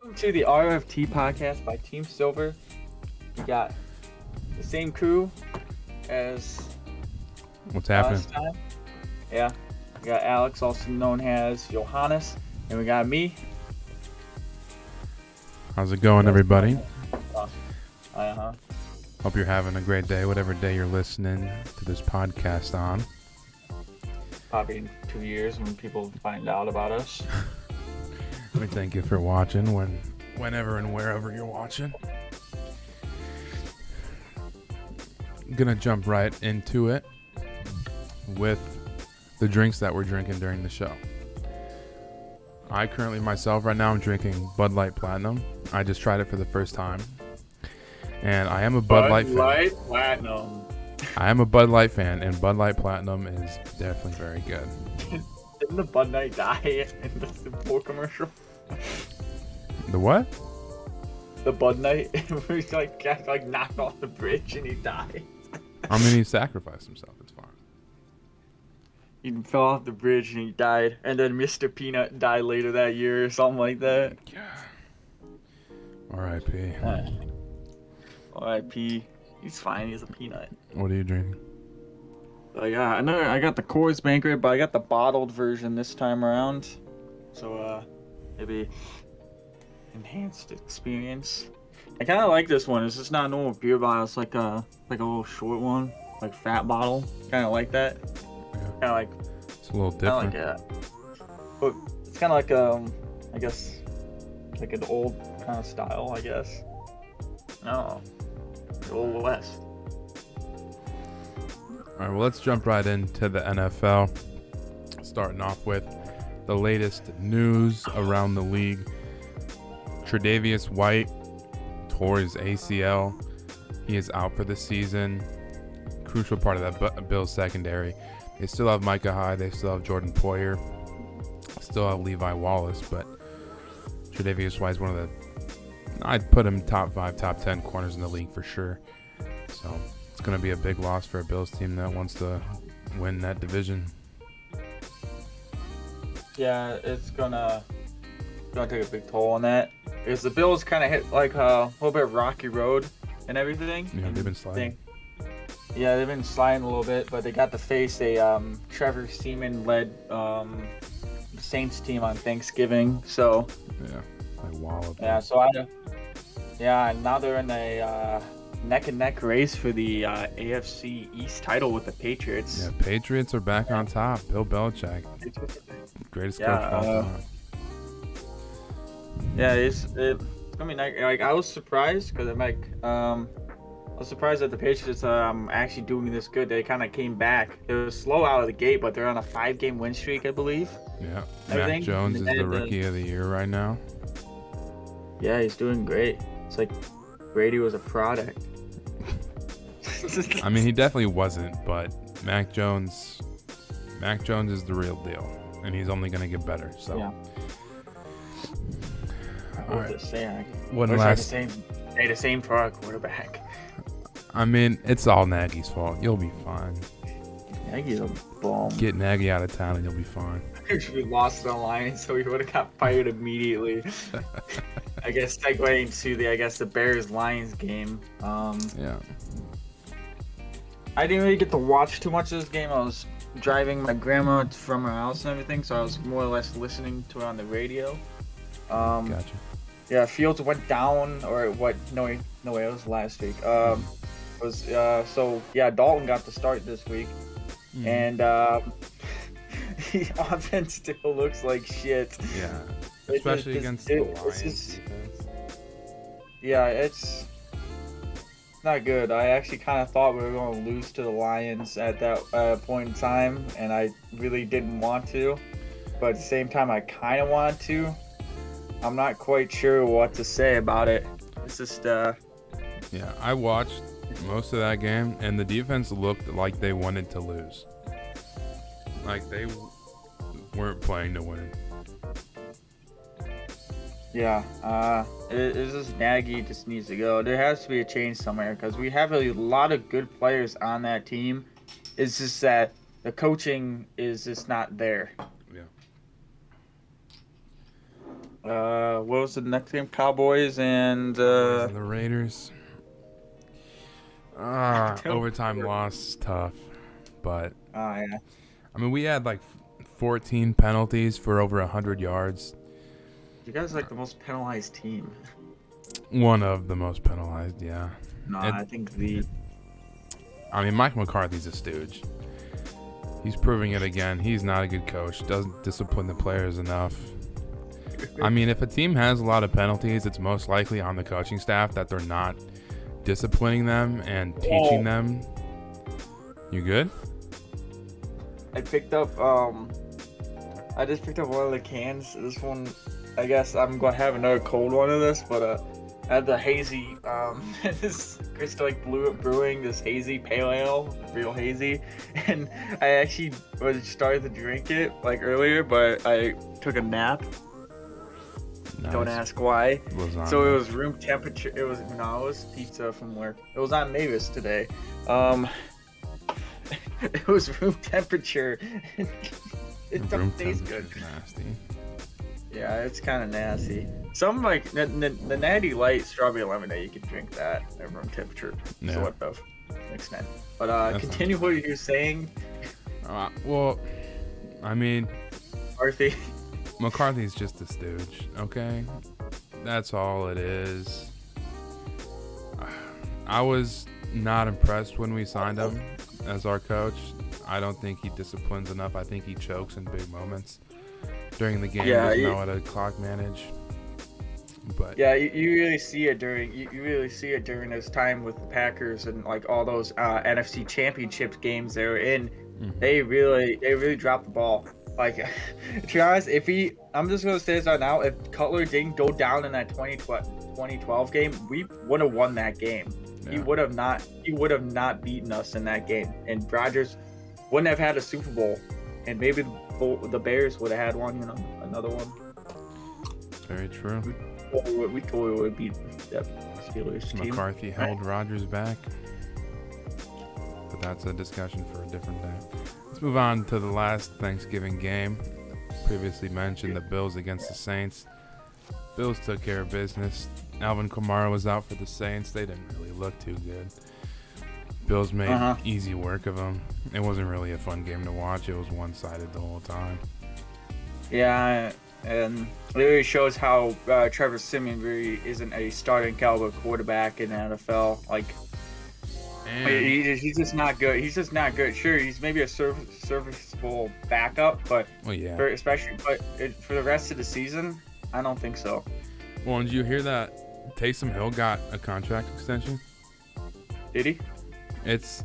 Welcome to the RFT podcast by Team Silver. We got the same crew as What's happening? last time. Yeah, we got Alex, also known as Johannes, and we got me. How's it going, everybody? Uh-huh. Hope you're having a great day, whatever day you're listening to this podcast on. Probably in 2 years when people find out about us. We thank you for watching whenever and wherever you're watching. I'm gonna jump right into it with the drinks that we're drinking during the show. I currently myself right now I'm drinking Bud Light Platinum. I just tried it for the first time. And I am a Bud Light fan. Platinum. I am a Bud Light fan, and Bud Light Platinum is definitely very good. Didn't the Bud Light die in the Simple commercial? The what? The Bud Light, where he like knocked off the bridge and he died. I mean, he sacrificed himself. It's fine. He fell off the bridge and he died. And then Mr. Peanut died later that year or something like that. Yeah. R.I.P. R.I.P. He's fine. He's a peanut. What are you drinking? I got the Coors Banquet, but I got the bottled version this time around. So, maybe enhanced experience. I kind of like this one. It's just not a normal beer bottle. It's like a little short one, like fat bottle. Kind of like that. Yeah. Kind of like. It's a little Kind of different. like but it's kind of like I guess, like an old kind of style. I guess. No, the Old West. All right, well, let's jump right into the NFL. Starting off with the latest news around the league. Tre'Davious White tore his ACL. He is out for the season. Crucial part of that Bills secondary. They still have Micah Hyde. They still have Jordan Poyer. Still have Levi Wallace, but Tre'Davious White is one of the, I'd put him top 5, top 10 corners in the league for sure. So it's going to be a big loss for a Bills team that wants to win that division. Yeah, it's gonna take a big toll on that. Because the Bills kind of hit like a little bit of rocky road and everything. Yeah, they've been sliding. They've been sliding a little bit, but they got to face a Trevor Seaman-led Saints team on Thanksgiving. So Yeah, I walloped. And now they're in a neck and neck race for the AFC East title with the Patriots. Yeah, Patriots are back on top. Bill Belichick, greatest coach of all time. Yeah, it's gonna be nice. Like I was surprised because I was surprised that the Patriots actually doing this good. They kind of came back. It was slow out of the gate, but they're on a 5-game win streak, I believe. Yeah, Mac Jones is the rookie of the year right now. Yeah, he's doing great. It's like Brady was a product. I mean, he definitely wasn't, but Mac Jones is the real deal, and he's only going to get better. So, yeah. All right. Just saying, One last. Say the same for our quarterback. I mean, it's all Nagy's fault. You'll be fine. Nagy's a bum. Get Nagy out of town, and you'll be fine. We lost the line, so we would have got fired immediately. I guess segueing to the Bears Lions game. Yeah. I didn't really get to watch too much of this game. I was driving my grandma from her house and everything, so I was more or less listening to it on the radio. Gotcha. Yeah, Fields went down, or what? No, it was last week. Dalton got the start this week, and the offense still looks like shit. Yeah, especially against the Lions defense. Yeah, it's not good. I actually kind of thought we were going to lose to the Lions at that point in time, and I really didn't want to. But at the same time, I kind of wanted to. I'm not quite sure what to say about it. It's just Yeah, I watched most of that game, and the defense looked like they wanted to lose. Like they weren't playing to win. Yeah, it's just Nagy just needs to go. There has to be a change somewhere because we have a lot of good players on that team. It's just that the coaching is just not there. Yeah. What was the next game? Cowboys and The Raiders. don't Overtime remember. loss is tough, but Oh yeah. I mean we had like 14 penalties for over 100 yards. You guys are like the most penalized team. One of the most penalized, yeah. No, It, I think the I mean Mike McCarthy's a stooge. He's proving it again. He's not a good coach. Doesn't discipline the players enough. I mean, if a team has a lot of penalties, it's most likely on the coaching staff that they're not disciplining them and teaching them. You good? I picked up I just picked up one of the cans. This one, I guess I'm gonna have another cold one of this, but I had the hazy this Crystal Lake Brewing, this hazy pale ale, real hazy, and I actually was started to drink it like earlier, but I took a nap. Nice. Don't ask why. Lasagna. So it was room temperature. It was pizza from work. It was on Mavis today. It was room temperature. It Room don't taste good. temperature's nasty. Yeah, it's kind of nasty. Some like the Natty Light strawberry lemonade, you can drink that at room temperature, Yeah. sort of, to an extent. But That continue what you're saying, Well, I mean, Arthie. McCarthy's just a stooge, okay? That's all it is. I was not impressed when we signed him as our coach. I don't think he disciplines enough. I think he chokes in big moments during the game. Yeah, Doesn't know how to clock manage. But Yeah, you really see it during his time with the Packers and like all those NFC Championship games they were in. Mhm. They really dropped the ball. Like, to be honest, I'm just gonna say this right now. If Cutler didn't go down in that 2012 game, we would have won that game. Yeah. He would have not beaten us in that game, and Rodgers wouldn't have had a Super Bowl, and maybe the Bears would have had one, another one. Very true. We totally would have beat that Steelers team. McCarthy held Rodgers back. But that's a discussion for a different day. Let's move on to the last Thanksgiving game. Previously mentioned the Bills against the Saints. Bills took care of business. Alvin Kamara was out for the Saints. They didn't really look too good. Bills made easy work of them. It wasn't really a fun game to watch. It was one-sided the whole time. Yeah, and it really shows how Trevor Siemian really isn't a starting caliber quarterback in the NFL. Like, he's just not good. He's just not good. Sure, he's maybe a serviceable backup, but for the rest of the season, I don't think so. Well, did you hear that Taysom Hill got a contract extension? Did he? It's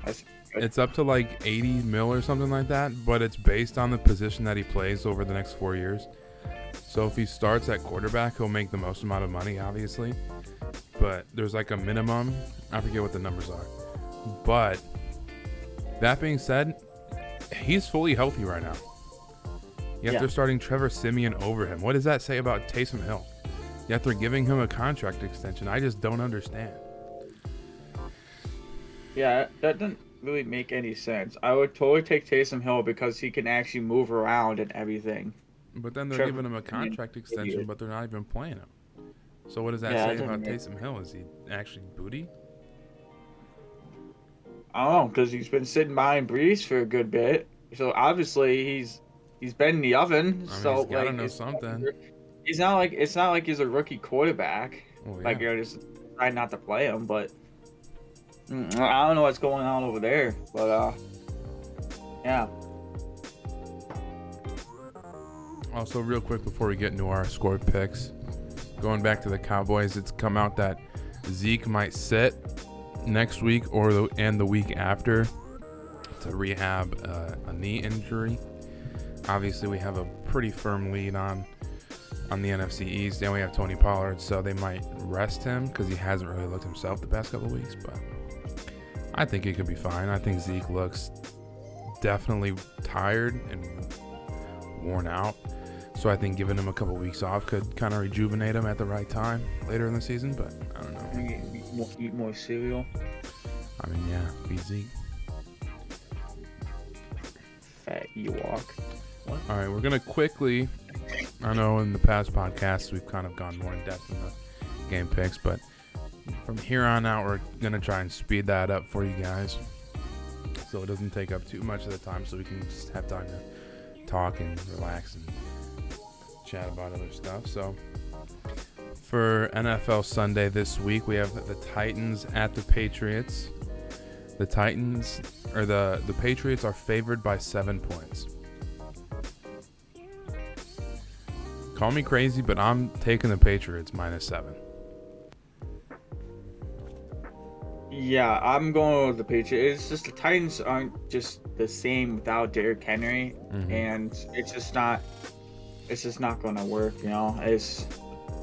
up to like 80 mil or something like that, but it's based on the position that he plays over the next 4 years. So if he starts at quarterback, he'll make the most amount of money, obviously. But there's like a minimum. I forget what the numbers are. But that being said, he's fully healthy right now. Yet they're starting Trevor Siemian over him. What does that say about Taysom Hill? Yet they're giving him a contract extension. I just don't understand. Yeah, that doesn't really make any sense. I would totally take Taysom Hill because he can actually move around and everything. But then they're giving him a contract extension, but they're not even playing him. So what does that say about Taysom Hill? Is he actually booty? I don't know, because he's been sitting behind Breeze for a good bit. So obviously he's been in the oven. I mean, so he's gotta like know something. It's not like he's a rookie quarterback. Well, yeah. Like, you're just trying not to play him, but I don't know what's going on over there. But yeah. Also, real quick before we get into our score picks, going back to the Cowboys, it's come out that Zeke might sit next week and the week after to rehab a knee injury. Obviously, we have a pretty firm lead on the NFC East, and we have Tony Pollard, so they might rest him because he hasn't really looked himself the past couple of weeks. But I think it could be fine. I think Zeke looks definitely tired and worn out. So I think giving him a couple weeks off could kind of rejuvenate him at the right time later in the season, but I don't know. Eat more cereal. I mean, yeah, feed Zeke. Fat Ewok. All right, we're gonna quickly. I know in the past podcasts we've kind of gone more in depth in the game picks, but from here on out we're gonna try and speed that up for you guys, so it doesn't take up too much of the time, so we can just have time to talk and relax and chat about other stuff. So for NFL Sunday this week, we have the Titans at the Patriots. The Patriots are favored by 7 points. Call me crazy, but I'm taking the Patriots -7. Yeah, I'm going with the Patriots. It's just the Titans aren't just the same without Derrick Henry, and it's just not going to work.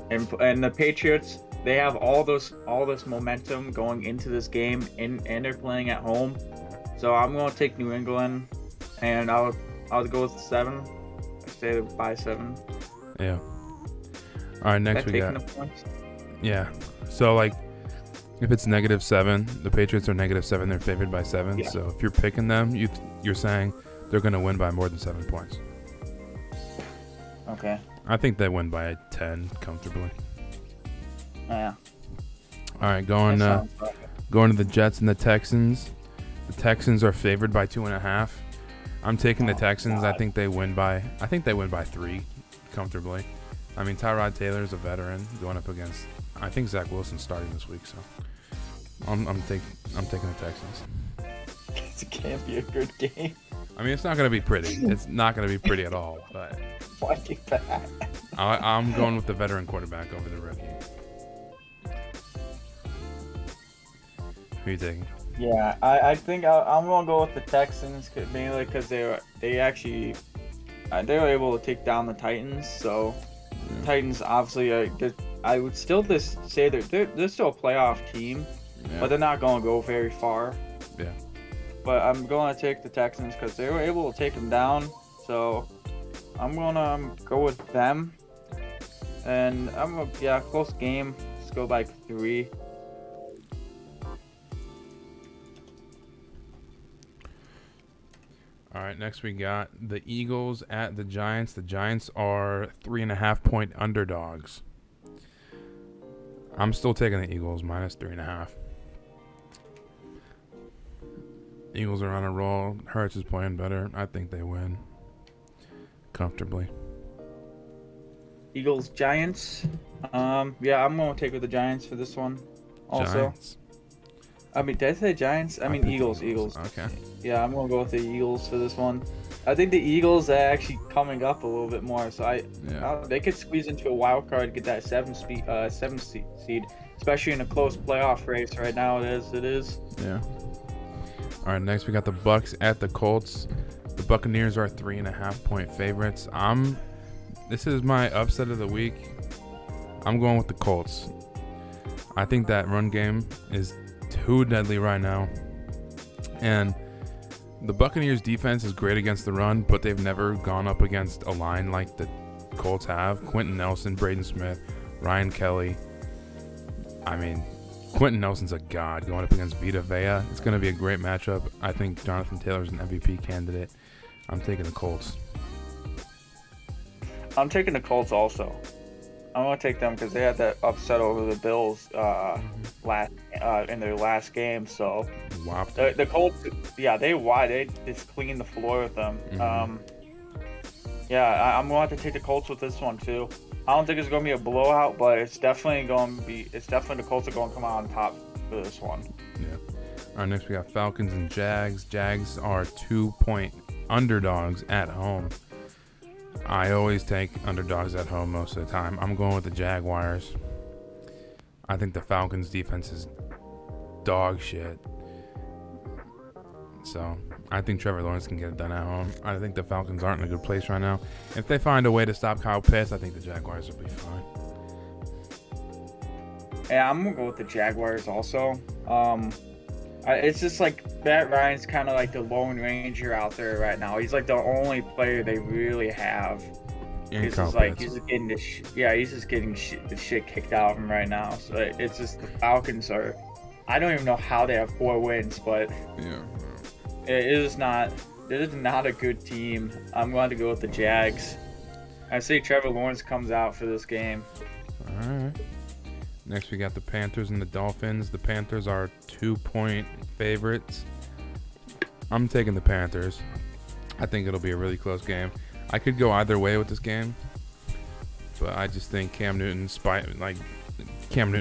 And the Patriots, they have all this momentum going into this game, and they're playing at home. So I'm going to take New England, and I'll go with 7. I say by 7. Yeah. All right, next we got. The points? Yeah. So like, if it's -7, the Patriots are -7. They're favored by 7. Yeah. So if you're picking them, you're saying they're going to win by more than 7 points. Okay. I think they win by 10 comfortably. Yeah. All right, going to the Jets and the Texans. The Texans are favored by 2.5. I'm taking the Texans. God. I think they win by 3 comfortably. I mean, Tyrod Taylor is a veteran going up against. I think Zach Wilson's starting this week, so I'm taking the Texans. It can't be a good game. I mean, it's not going to be pretty. It's not going to be pretty at all. But why do that? I'm going with the veteran quarterback over the rookie. Who are you taking? Yeah, I think I'm gonna go with the Texans, mainly because they were able to take down the Titans. So Titans obviously I would still say they're still a playoff team, but they're not gonna go very far. Yeah. But I'm gonna take the Texans because they were able to take them down. So I'm gonna go with them, and close game. Let's go by 3. All right, next we got the Eagles at the Giants. The Giants are 3.5-point underdogs. I'm still taking the Eagles -3.5. Eagles are on a roll. Hurts is playing better. I think they win comfortably. Eagles, Giants. I'm gonna take with the Giants for this one. Also. Giants. I mean, did I say Giants? I mean Eagles. Okay. Yeah, I'm gonna go with the Eagles for this one. I think the Eagles are actually coming up a little bit more, so they could squeeze into a wild card, get that 7 seed, especially in a close playoff race right now. It is. Yeah. All right, next we got the Bucks at the Colts. The Buccaneers are 3.5-point favorites. This is my upset of the week. I'm going with the Colts. I think that run game is too deadly right now, and the Buccaneers defense is great against the run, but they've never gone up against a line like the Colts have. Quentin Nelson, Braden Smith, Ryan Kelly. I mean, Quentin Nelson's a god going up against Vita Vea. It's going to be a great matchup. I think Jonathan Taylor's an MVP candidate. I'm taking the Colts. I'm taking the Colts also. I'm gonna take them because they had that upset over the Bills in their last game. So the Colts, they just cleaned the floor with them. I'm gonna have to take the Colts with this one too. I don't think it's gonna be a blowout, but it's definitely the Colts are gonna come out on top for this one. Yeah. All right, next we got Falcons and Jags. Jags are 2-point underdogs at home. I always take underdogs at home most of the time. I'm going with the Jaguars. I think the Falcons' defense is dog shit. So I think Trevor Lawrence can get it done at home. I think the Falcons aren't in a good place right now. If they find a way to stop Kyle Pitts, I think the Jaguars will be fine. Yeah, I'm going to go with the Jaguars also. It's just like Matt Ryan's kind of like the Lone Ranger out there right now. He's like the only player they really have. He's just getting the shit kicked out of him right now. So it's just the Falcons are. I don't even know how they have 4 wins, but it is not. this is not a good team. I'm going to go with the Jags. I say Trevor Lawrence comes out for this game. All right. Next, we got the Panthers and the Dolphins. The Panthers are 2-point favorites. I'm taking the Panthers. I think it'll be a really close game. I could go either way with this game, but I just think Cam Newton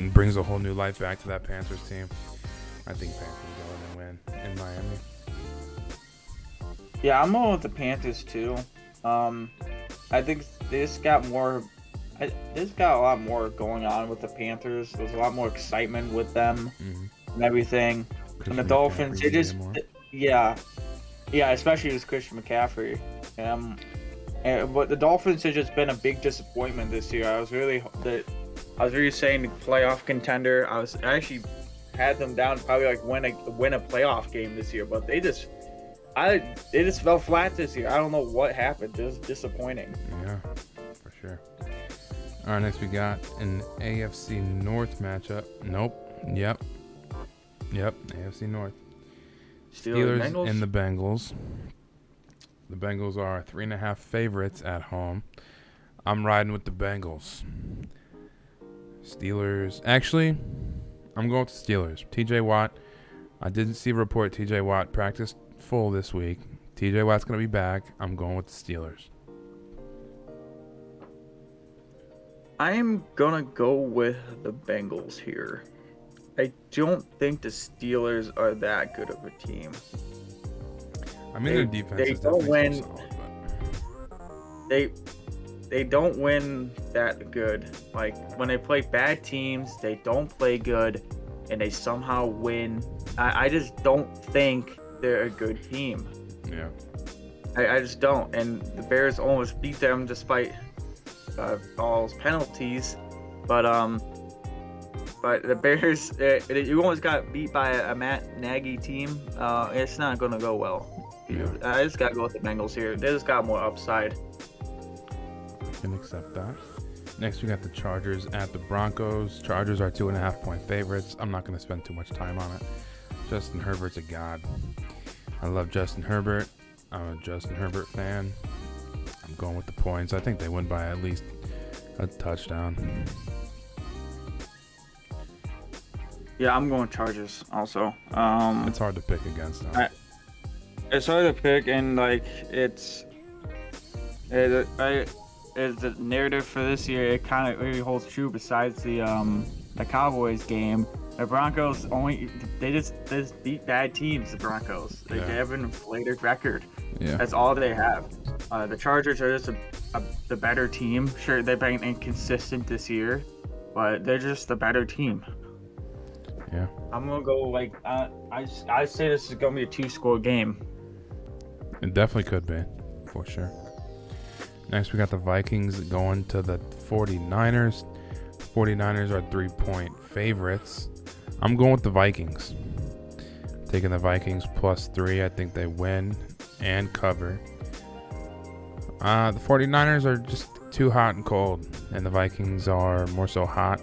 brings a whole new life back to that Panthers team. I think Panthers go in and win in Miami. Yeah, I'm going with the Panthers too. I think this got a lot more going on with the Panthers. There's a lot more excitement with them and everything. And the Dolphins, especially with Christian McCaffrey. But the Dolphins have just been a big disappointment this year. I was really saying the playoff contender. I actually had them down probably like win a playoff game this year, but they just fell flat this year. I don't know what happened. It was disappointing. Yeah, for sure. All right, next we got an AFC North matchup. Nope. Yep. AFC North. Steelers and the Bengals. The Bengals are 3.5 favorites at home. I'm riding with the Bengals. Steelers. Actually, I'm going with the Steelers. TJ Watt. I didn't see a report TJ Watt practiced full this week. TJ Watt's going to be back. I'm going with the Steelers. I am going to go with the Bengals here. I don't think the Steelers are that good of a team. I mean, their defense is definitely so solid, but they don't win that good. Like, when they play bad teams, they don't play good, and they somehow win. I just don't think they're a good team. Yeah. I just don't. And the Bears almost beat them despite all those penalties. But the Bears, you almost got beat by a Matt Nagy team. It's not going to go well. Yeah. I just got to go with the Bengals here. They just got more upside. I can accept that. Next, we got the Chargers at the Broncos. Chargers are 2.5-point favorites. I'm not going to spend too much time on it. Justin Herbert's a god. I love Justin Herbert. I'm a Justin Herbert fan. I'm going with the points. I think they win by at least a touchdown. Yeah, I'm going Chargers also. It's hard to pick against them. It's hard to pick, and it's the narrative for this year. It kind of really holds true. Besides the Cowboys game, the Broncos they just beat bad teams. The Broncos they have an inflated record. Yeah, that's all they have. The Chargers are just the better team. Sure, they've been inconsistent this year, but they're just the better team. Yeah, I'm gonna go I say this is gonna be a 2-score game. It definitely could be, for sure. Next, we got the Vikings going to the 49ers. 49ers are 3-point favorites. I'm going with the Vikings. Taking the Vikings +3. I think they win and cover. The 49ers are just too hot and cold, and the Vikings are more so hot.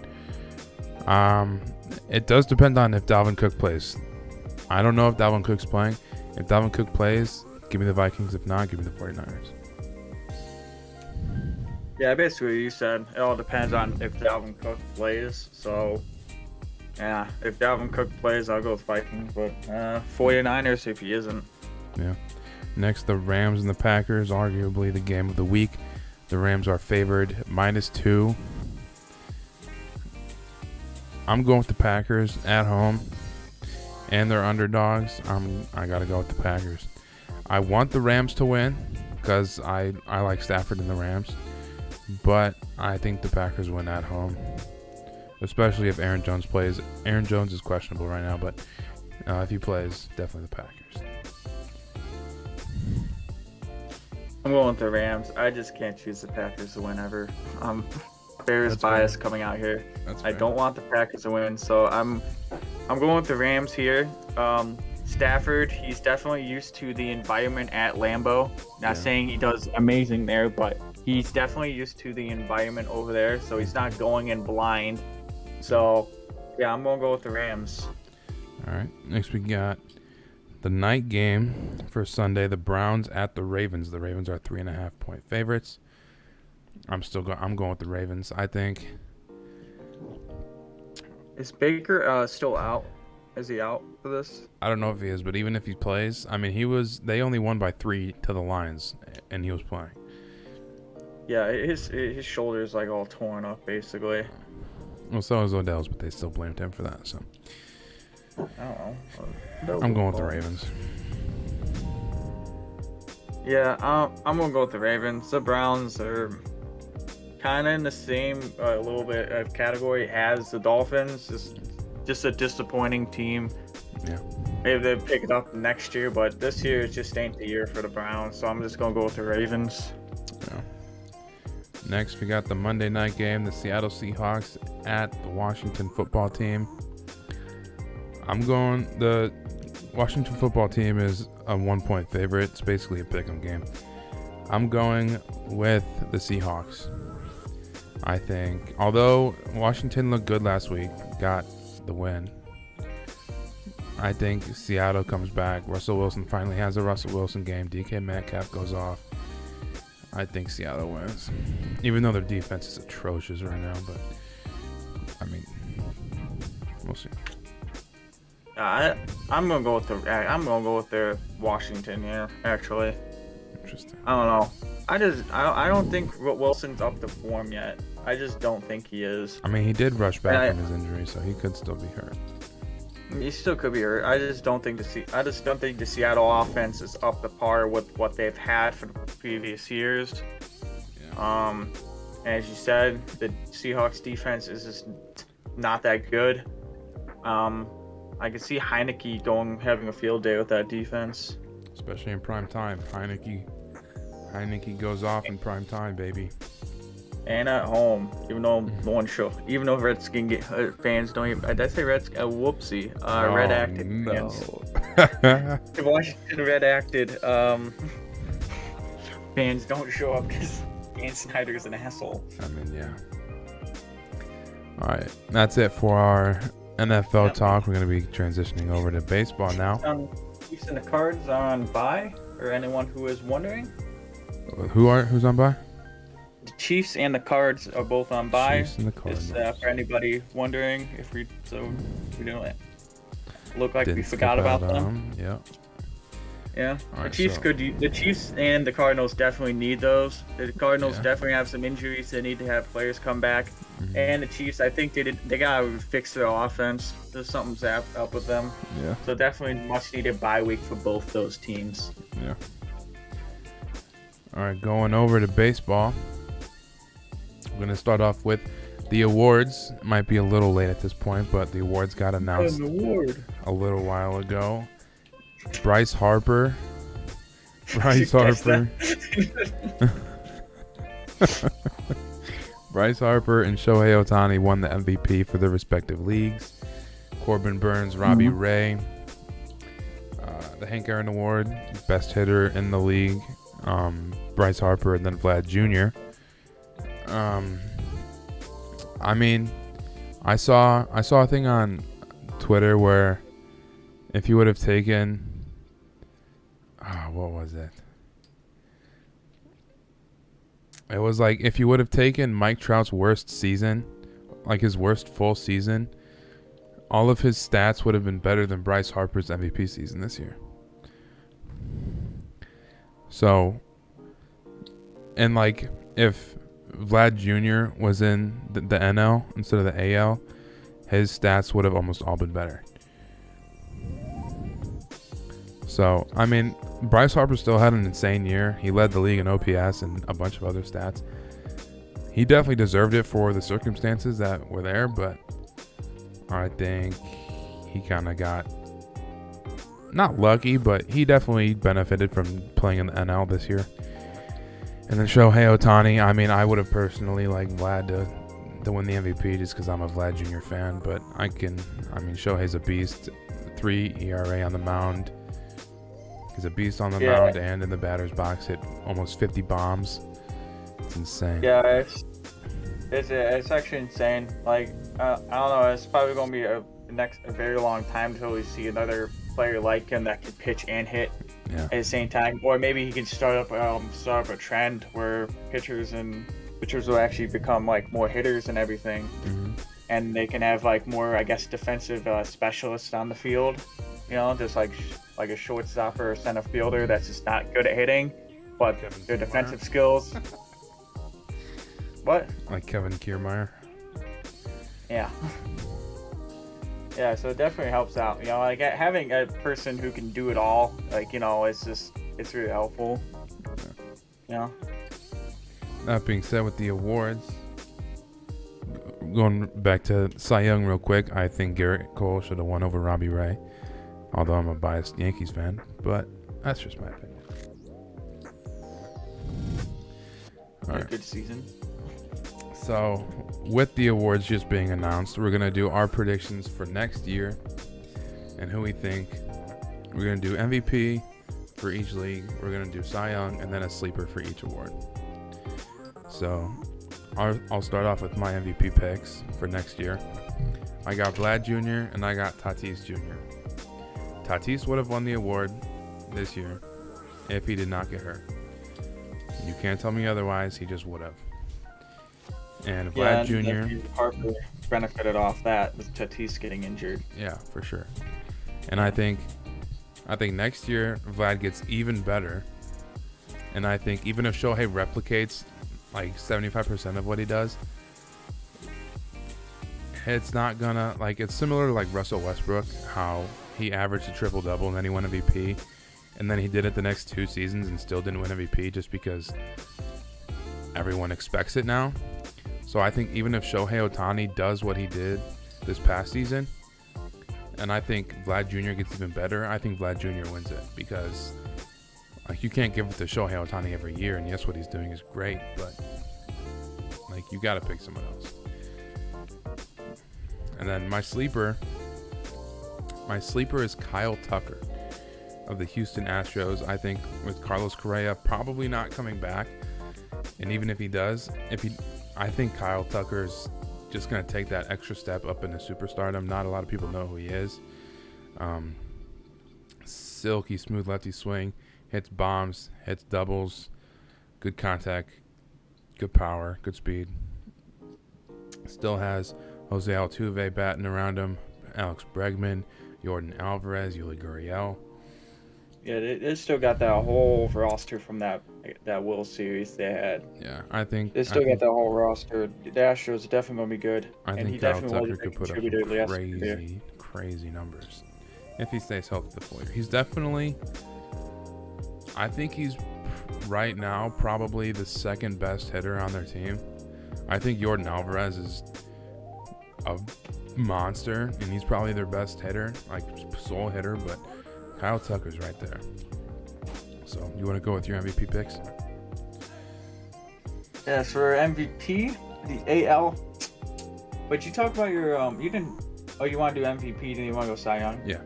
It does depend on if Dalvin Cook plays. I don't know if Dalvin Cook's playing. If Dalvin Cook plays, give me the Vikings. If not, give me the 49ers. Yeah, basically what you said. It all depends on if Dalvin Cook plays. So, yeah, if Dalvin Cook plays, I'll go with Vikings. But 49ers if he isn't. Yeah. Next, the Rams and the Packers, arguably the game of the week. The Rams are favored -2. I'm going with the Packers at home, and they're underdogs. I gotta go with the Packers. I want the Rams to win because I like Stafford and the Rams, but I think the Packers win at home, especially if Aaron Jones plays. Aaron Jones is questionable right now, but if he plays, definitely the Packers. I'm going with the Rams. I just can't choose the Packers to win ever. Bears bias coming out here. I don't want the Packers to win, so I'm going with the Rams here. Stafford, he's definitely used to the environment at Lambeau. Not saying he does amazing there, but he's definitely used to the environment over there, so he's not going in blind. So, yeah, I'm going to go with the Rams. All right. Next we got The night game for Sunday, the Browns at the Ravens. The Ravens are 3.5-point favorites. I'm going with the Ravens. I think. Is Baker still out? Is he out for this? I don't know if he is, but even if he plays, I mean, they only won by 3 to the Lions, and he was playing. Yeah, his shoulder's like all torn up, basically. Well, so is Odell's, but they still blamed him for that. So I don't know. I'm going with the Ravens. Yeah, I'm gonna go with the Ravens. The Browns are kind of in the same little bit of category as the Dolphins. Just a disappointing team. Yeah. Maybe they'll pick it up next year, but this year just ain't the year for the Browns. So I'm just gonna go with the Ravens. Yeah. Next, we got the Monday night game, the Seattle Seahawks at the Washington football team. The Washington football team is a 1-point favorite. It's basically a pick'em game. I'm going with the Seahawks. I think, although Washington looked good last week, got the win, I think Seattle comes back. Russell Wilson finally has a Russell Wilson game. DK Metcalf goes off. I think Seattle wins, even though their defense is atrocious right now. But I mean, we'll see. I'm gonna go with the Washington here. Actually, Interesting. I don't know. I don't think Wilson's up to form yet. I just don't think he is. I mean, he did rush back from his injury, so he could still be hurt. He still could be hurt. I just don't think the Seattle offense is up to par with what they've had for the previous years. Yeah. As you said, the Seahawks defense is just not that good. I can see Heineke having a field day with that defense, especially in prime time. Heineke goes off in prime time, baby. And at home, even though Redskin fans don't even. Did I say Redskin? Whoopsie. Redacted fans. The Washington redacted fans don't show up because Dan Snyder's an asshole. I mean, yeah. All right, that's it for our NFL talk. We're going to be transitioning over to baseball now. Chiefs and the Cards are on bye, or anyone who is wondering. Who's on bye? The Chiefs and the Cards are both on bye. Chiefs and the Cards. For anybody wondering, we don't look like we forgot about them. Yeah. Yeah. Right, the Chiefs and the Cardinals definitely need those. The Cardinals definitely have some injuries. They need to have players come back. Mm-hmm. And the Chiefs, I think they gotta fix their offense. There's something's up with them. Yeah. So definitely much needed bye week for both those teams. Yeah. All right, going over to baseball. I'm gonna start off with the awards. It might be a little late at this point, but the awards got announced a little while ago. Bryce Harper. Bryce Harper and Shohei Ohtani won the MVP for their respective leagues. Corbin Burns, Robbie Ray. The Hank Aaron Award, best hitter in the league. Bryce Harper and then Vlad Jr. I mean, I saw a thing on Twitter where if you would have taken what was it? It was like if you would have taken Mike Trout's worst season, like his worst full season, all of his stats would have been better than Bryce Harper's MVP season this year. So, and like if Vlad Jr. was in the NL instead of the AL, his stats would have almost all been better. So, I mean, Bryce Harper still had an insane year. He led the league in OPS and a bunch of other stats. He definitely deserved it for the circumstances that were there, but I think he kind of got not lucky, but he definitely benefited from playing in the NL this year. And then Shohei Ohtani, I mean, I would have personally liked Vlad to win the MVP just because I'm a Vlad Jr. fan, but Shohei's a beast. 3 ERA on the mound. He's a beast on the mound and in the batter's box. Hit almost 50 bombs. It's insane. Yeah, it's actually insane. Like I don't know. It's probably gonna be a very long time until we see another player like him that can pitch and hit Yeah. at the same time, or maybe he can start up a trend where pitchers will actually become like more hitters and everything, and they can have like more, I guess, defensive specialists on the field. You know, just like a shortstop or a center fielder that's just not good at hitting, but their defensive skills. What? Like Kevin Kiermaier. Yeah. Yeah, so it definitely helps out. You know, like having a person who can do it all, like, you know, it's really helpful. You know? That being said, with the awards, going back to Cy Young real quick, I think Garrett Cole should have won over Robbie Ray. Although I'm a biased Yankees fan, but that's just my opinion. All right. Good season. So, with the awards just being announced, we're going to do our predictions for next year and who we think. We're going to do MVP for each league. We're going to do Cy Young and then a sleeper for each award. So, I'll start off with my MVP picks for next year. I got Vlad Jr. and I got Tatis Jr. Tatis would have won the award this year if he did not get hurt. You can't tell me otherwise. He just would have. And Vlad Jr. Harper benefited off that with Tatis getting injured. Yeah, for sure. And I think next year Vlad gets even better. And I think even if Shohei replicates like 75% of what he does, it's not gonna, like, it's similar to like Russell Westbrook, how he averaged a triple-double and then he won MVP. And then he did it the next 2 seasons and still didn't win MVP just because everyone expects it now. So I think even if Shohei Ohtani does what he did this past season, and I think Vlad Jr. gets even better, I think Vlad Jr. wins it because, like, you can't give it to Shohei Ohtani every year. And yes, what he's doing is great, but like, you got to pick someone else. And then my sleeper is Kyle Tucker of the Houston Astros. I think with Carlos Correa probably not coming back, and even if he does, I think Kyle Tucker's just going to take that extra step up into superstardom. Not a lot of people know who he is. Silky smooth lefty swing, hits bombs, hits doubles, good contact, good power, good speed. Still has Jose Altuve batting around him, Alex Bregman, Jordan Alvarez, Yuli Gurriel. Yeah, they still got that whole roster from that World Series they had. Yeah, I think they still got that whole roster. The Astros are definitely gonna be good. I think Kyle Tucker could put up crazy numbers if he stays healthy the full year. He's definitely, I think he's right now probably the second best hitter on their team. I think Jordan Alvarez is a monster, and he's probably their best hitter, like sole hitter, but Kyle Tucker's right there. So, you want to go with your MVP picks? Yeah, for MVP, the AL. But you talked about your you didn't. Oh, you want to do MVP? Then you want to go Cy Young? Yeah.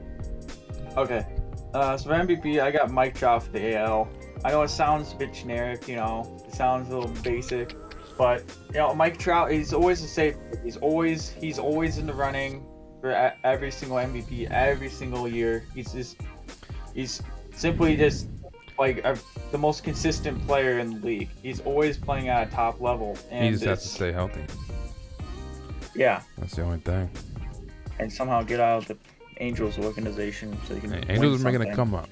Okay. So for MVP, I got Mike Trout for the AL. I know it sounds a bit generic, you know, it sounds a little basic, but you know, Mike Trout, he's always a safe. He's always in the running for every single MVP every single year. He's simply just like the most consistent player in the league. He's always playing at a top level. And he just has to stay healthy. Yeah. That's the only thing. And somehow get out of the Angels organization so they can. Angels are making a come up.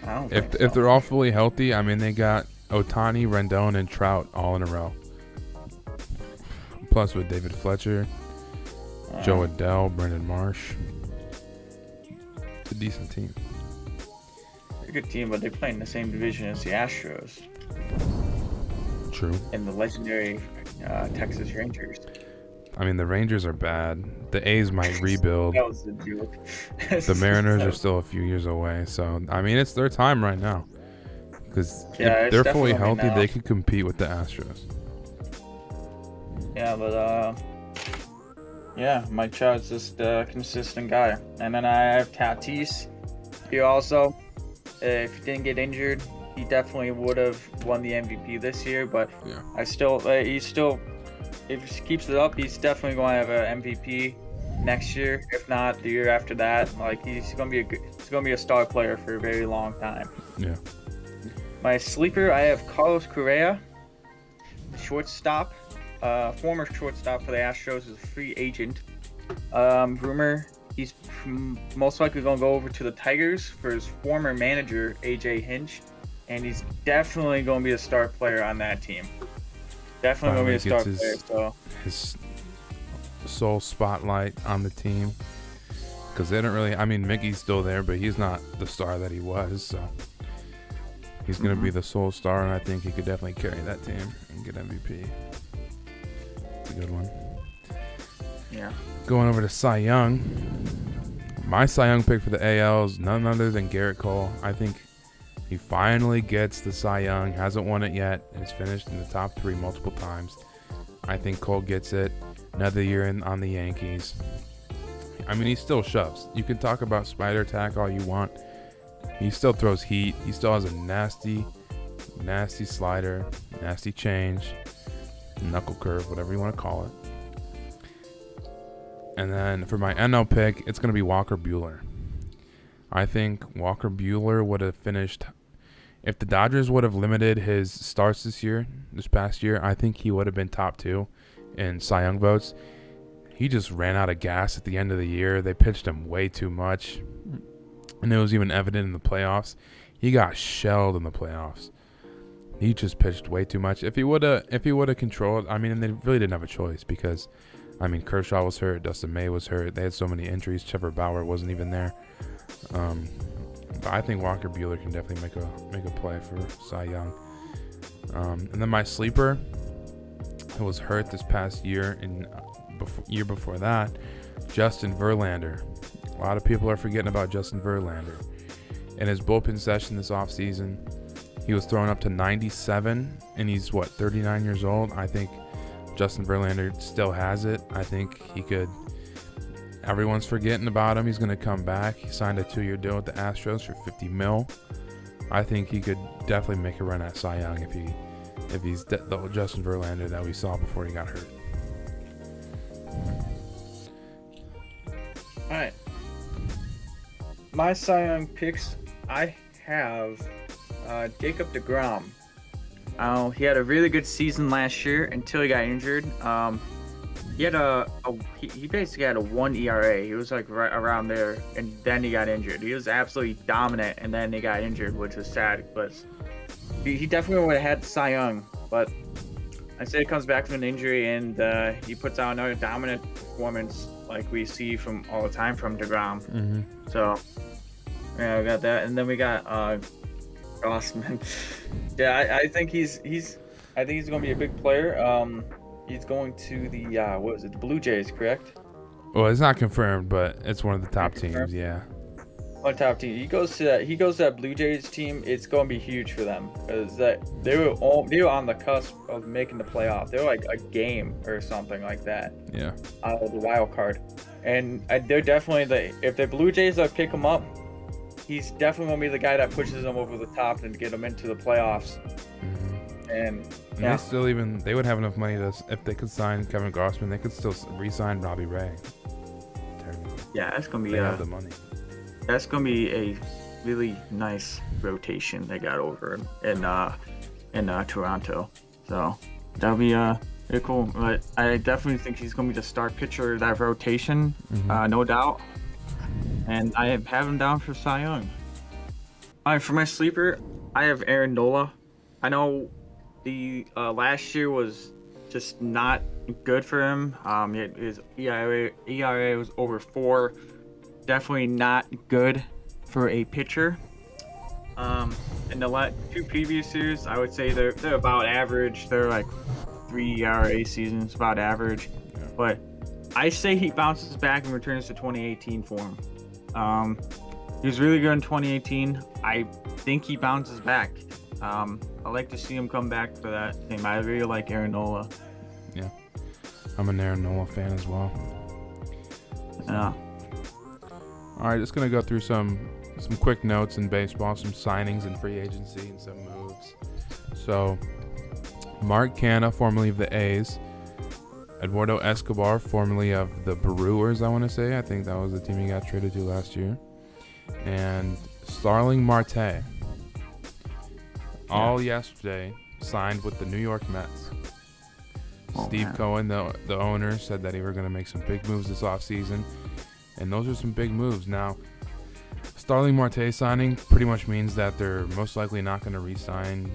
I don't think if they're all fully healthy, I mean, they got Ohtani, Rendon, and Trout all in a row. Plus with David Fletcher, Joe Adell, Brendan Marsh. It's a decent team. A good team, but they play in the same division as the Astros. True. And the legendary Texas Rangers. I mean, the Rangers are bad. The A's might rebuild. That was a joke. The Mariners are still a few years away. So, I mean, it's their time right now. Because if they're fully healthy, they could compete with the Astros. Yeah, but, yeah, Mike Trout's just a consistent guy. And then I have Tatis here also. If he didn't get injured, he definitely would have won the MVP this year. But yeah. I still, he's still, if he keeps it up, he's definitely going to have an MVP. next year, if not the year after that. Like he's gonna be a star player for a very long time. Yeah. My sleeper, I have Carlos Correa, shortstop, former shortstop for the Astros, is a free agent. Rumor he's most likely gonna go over to the Tigers for his former manager AJ Hinch, and he's definitely gonna be a star player on that team. Definitely gonna be a star player. So his sole spotlight on the team, because they don't really. I mean, Mickey's still there, but he's not the star that he was. So he's gonna be the sole star, and I think he could definitely carry that team and get MVP. It's a good one. Yeah. Going over to Cy Young. My Cy Young pick for the AL is none other than Garrett Cole. I think he finally gets the Cy Young. Hasn't won it yet. Has finished in the top 3 multiple times. I think Cole gets it. Another year on the Yankees. I mean, he still shoves. You can talk about spider attack all you want. He still throws heat. He still has a nasty slider, nasty change, knuckle curve, whatever you want to call it. And then for my NL pick, it's going to be Walker Buehler. I think Walker Buehler would have finished, if the Dodgers would have limited his starts this past year, I think he would have been top 2 in Cy Young votes. He just ran out of gas at the end of the year. They pitched him way too much, and it was even evident in the playoffs. He got shelled in the playoffs. He just pitched way too much. If he would have controlled, I mean, and they really didn't have a choice because, I mean, Kershaw was hurt, Dustin May was hurt. They had so many injuries. Trevor Bauer wasn't even there. But I think Walker Buehler can definitely make a play for Cy Young. And then my sleeper, who was hurt this past year and year before that, Justin Verlander. A lot of people are forgetting about Justin Verlander. In his bullpen session this offseason, he was thrown up to 97, and he's 39 years old. I think Justin Verlander still has it. I think he could. Everyone's forgetting about him. He's going to come back. He signed a 2-year deal with the Astros for $50 million. I think he could definitely make a run at Cy Young if he's the Justin Verlander that we saw before he got hurt. All right. My Cy Young picks, I have Jacob Degrom. He had a really good season last year until he got injured. He basically had a 1 ERA. He was like right around there, and then he got injured. He was absolutely dominant, and then he got injured, which was sad. But he definitely would have had Cy Young. But I say he comes back from an injury, and he puts out another dominant performance like we see from all the time from Degrom. Mm-hmm. So yeah, we got that, and then we got Grossman. Yeah, I think he's gonna be a big player. He's going to the the Blue Jays, correct? Well, it's not confirmed, but it's one of the top teams. Yeah. One top team. He goes to that Blue Jays team. It's going to be huge for them because they were on the cusp of making the playoff. They were like a game or something like that. Yeah. Out of the wild card, and they're definitely if the Blue Jays pick him up, he's definitely gonna be the guy that pushes them over the top and get them into the playoffs. Mm-hmm. And yeah. They would have enough money to, if they could sign Kevin Grossman, they could still re-sign Robbie Ray. Yeah, that's gonna be they have the money. That's gonna be a really nice rotation they got over in Toronto. So that'll be very cool. But I definitely think he's gonna be the star pitcher of that rotation, no doubt. And I have him down for Cy Young. All right, for my sleeper, I have Aaron Nola. I know the last year was just not good for him. His ERA was over 4. Definitely not good for a pitcher. In the 2 previous years, I would say they're about average. They're like 3 ERA seasons, about average. Yeah. But I say he bounces back and returns to 2018 form. He was really good in 2018. I think he bounces back. I like to see him come back for that team. I really like Aaron Nola. Yeah, I'm an Aaron Nola fan as well. Yeah. All right, just gonna go through some quick notes in baseball, some signings and free agency, and some moves. So, Mark Canha, formerly of the A's, Eduardo Escobar, formerly of the Brewers, I want to say. I think that was the team he got traded to last year. And Starling Marte, all yesterday, signed with the New York Mets. Steve Cohen, the owner, said that he were going to make some big moves this offseason. And those are some big moves. Now, Starling Marte signing pretty much means that they're most likely not going to re-sign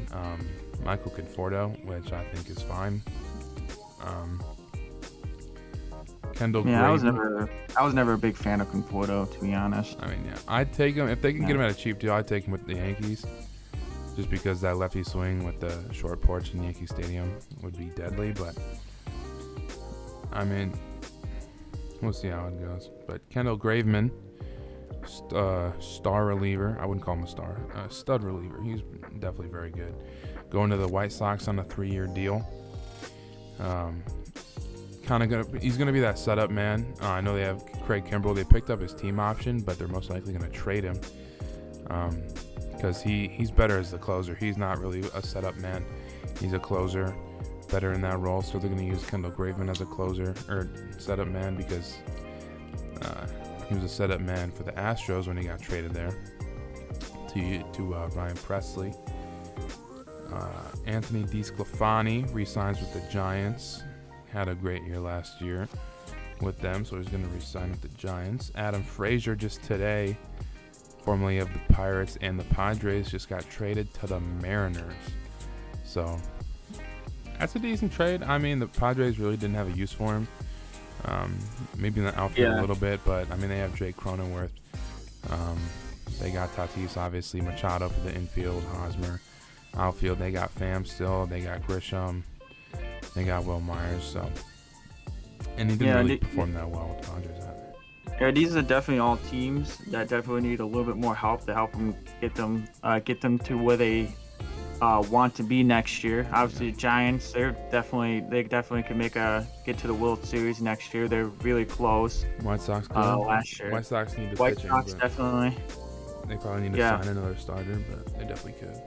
Michael Conforto, which I think is fine. Kendall Graveman. I was never a big fan of Conforto, to be honest. I mean, yeah, I'd take him if they can get him at a cheap deal. I'd take him with the Yankees, just because that lefty swing with the short porch in Yankee Stadium would be deadly. But I mean, we'll see how it goes. But Kendall Graveman, star reliever. I wouldn't call him a star. Stud reliever. He's definitely very good. Going to the White Sox on a 3-year deal. He's gonna be that setup man. I know they have Craig Kimbrell. They picked up his team option, but they're most likely gonna trade him because he's better as the closer. He's not really a setup man. He's a closer, better in that role. So they're gonna use Kendall Graveman as a closer or setup man because he was a setup man for the Astros when he got traded there to Ryan Presley. Anthony DeSclafani re-signs with the Giants. Had a great year last year with them, so he's going to re-sign with the Giants. Adam Frazier just today, formerly of the Pirates and the Padres, just got traded to the Mariners. So that's a decent trade. I mean, the Padres really didn't have a use for him. Maybe in the outfield a little bit, but I mean, they have Jake Cronenworth. They got Tatis, obviously, Machado for the infield, Hosmer. Outfield, they got Pham still. They got Grisham. They got Will Myers. So, and he didn't really perform that well with the Padres either. Yeah, these are definitely all teams that definitely need a little bit more help to help them get them to where they want to be next year. Obviously, the Giants, they definitely can get to the World Series next year. They're really close. White Sox last year. White Sox need to White pitch Sox definitely. They probably need to sign another starter, but they definitely could.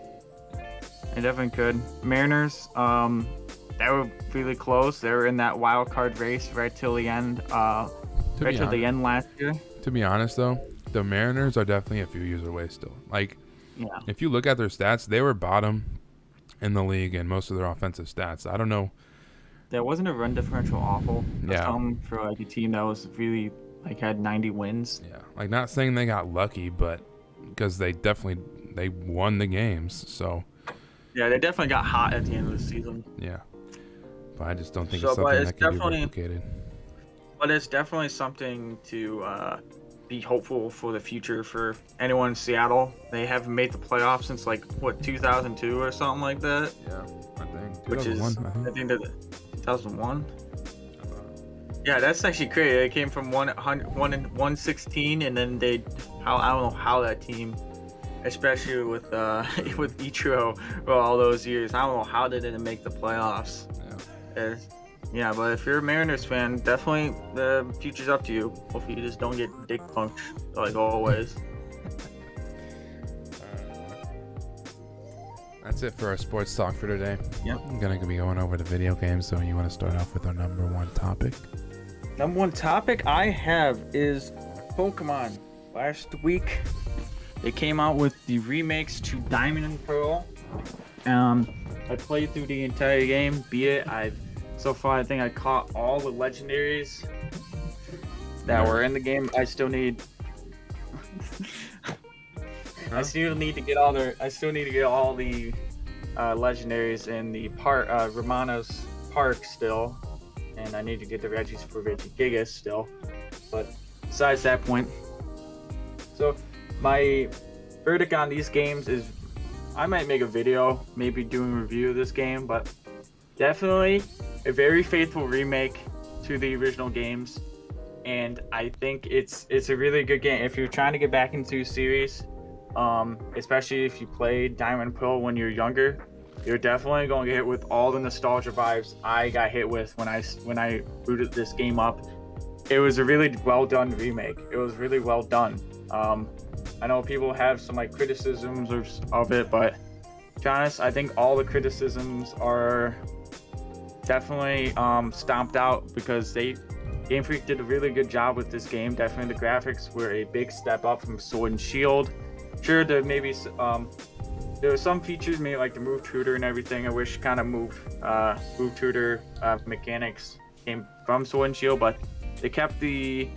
They definitely could. Mariners, they were really close. They were in that wild card race right till the end. Till the end last year. To be honest, though, the Mariners are definitely a few years away still. If you look at their stats, they were bottom in the league in most of their offensive stats. I don't know. There wasn't a run differential awful. For a team that was really had 90 wins. Yeah, not saying they got lucky, but because they won the games. So. Yeah, they definitely got hot at the end of the season. Yeah. But I just don't think it's something that can be replicated. But it's definitely something to be hopeful for the future for anyone in Seattle. They haven't made the playoffs since 2002 or something like that. Yeah, I think. Which is, I think that 2001. Yeah, that's actually crazy. They came from 116, and then I don't know how that team, especially with Ichiro for all those years, I don't know how they didn't make the playoffs. Yeah, but if you're a Mariners fan, definitely the future's up to you. Hopefully you just don't get dick punched like always. That's it for our sports talk for today. Yep. I'm going to be going over the video games, so you want to start off with our number one topic? Number one topic I have is Pokemon. Last week, they came out with the remakes to Diamond and Pearl. I played through the entire game, beat it. So far, I think I caught all the legendaries that were in the game. I still need to get all the legendaries in the Romano's Park still, and I need to get the Regis for Regigigas still. But besides that point, so my verdict on these games is I might make a video, maybe doing a review of this game, but definitely a very faithful remake to the original games, and I think it's a really good game if you're trying to get back into a series, especially if you played Diamond and Pearl when you're younger. You're definitely going to get hit with all the nostalgia vibes I got hit with when I booted this game up. It was a really well done remake. It was really well done. I know people have some criticisms of it, but to be honest, I think all the criticisms are definitely stomped out because Game Freak did a really good job with this game. Definitely the graphics were a big step up from Sword and Shield. Sure, there were some features, maybe like the move tutor and everything. I wish kind of move tutor mechanics came from Sword and Shield, but they kept the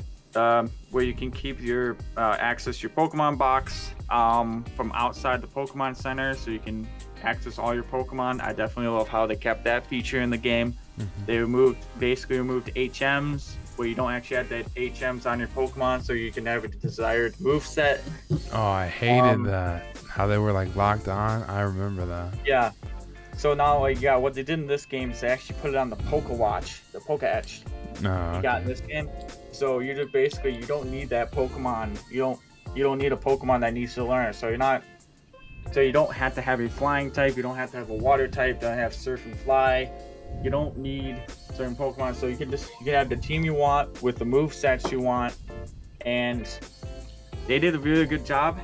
where you can keep your access your Pokemon box from outside the Pokemon Center, so you can access all your Pokemon. I definitely love how they kept that feature in the game. They basically removed HMs, where you don't actually have the HMs on your Pokemon, so you can have a desired move set. Oh, I hated that. How they were like locked on. I remember that. Yeah. So now, what they did in this game is they actually put it on the Watch, the Etch. No, You got in this game. So you just basically you don't need that Pokemon. You don't need a Pokemon that needs to learn. So you don't have to have a flying type. You don't have to have a water type. Don't have surf and fly. You don't need certain Pokemon. So you can have the team you want with the move sets you want, and they did a really good job.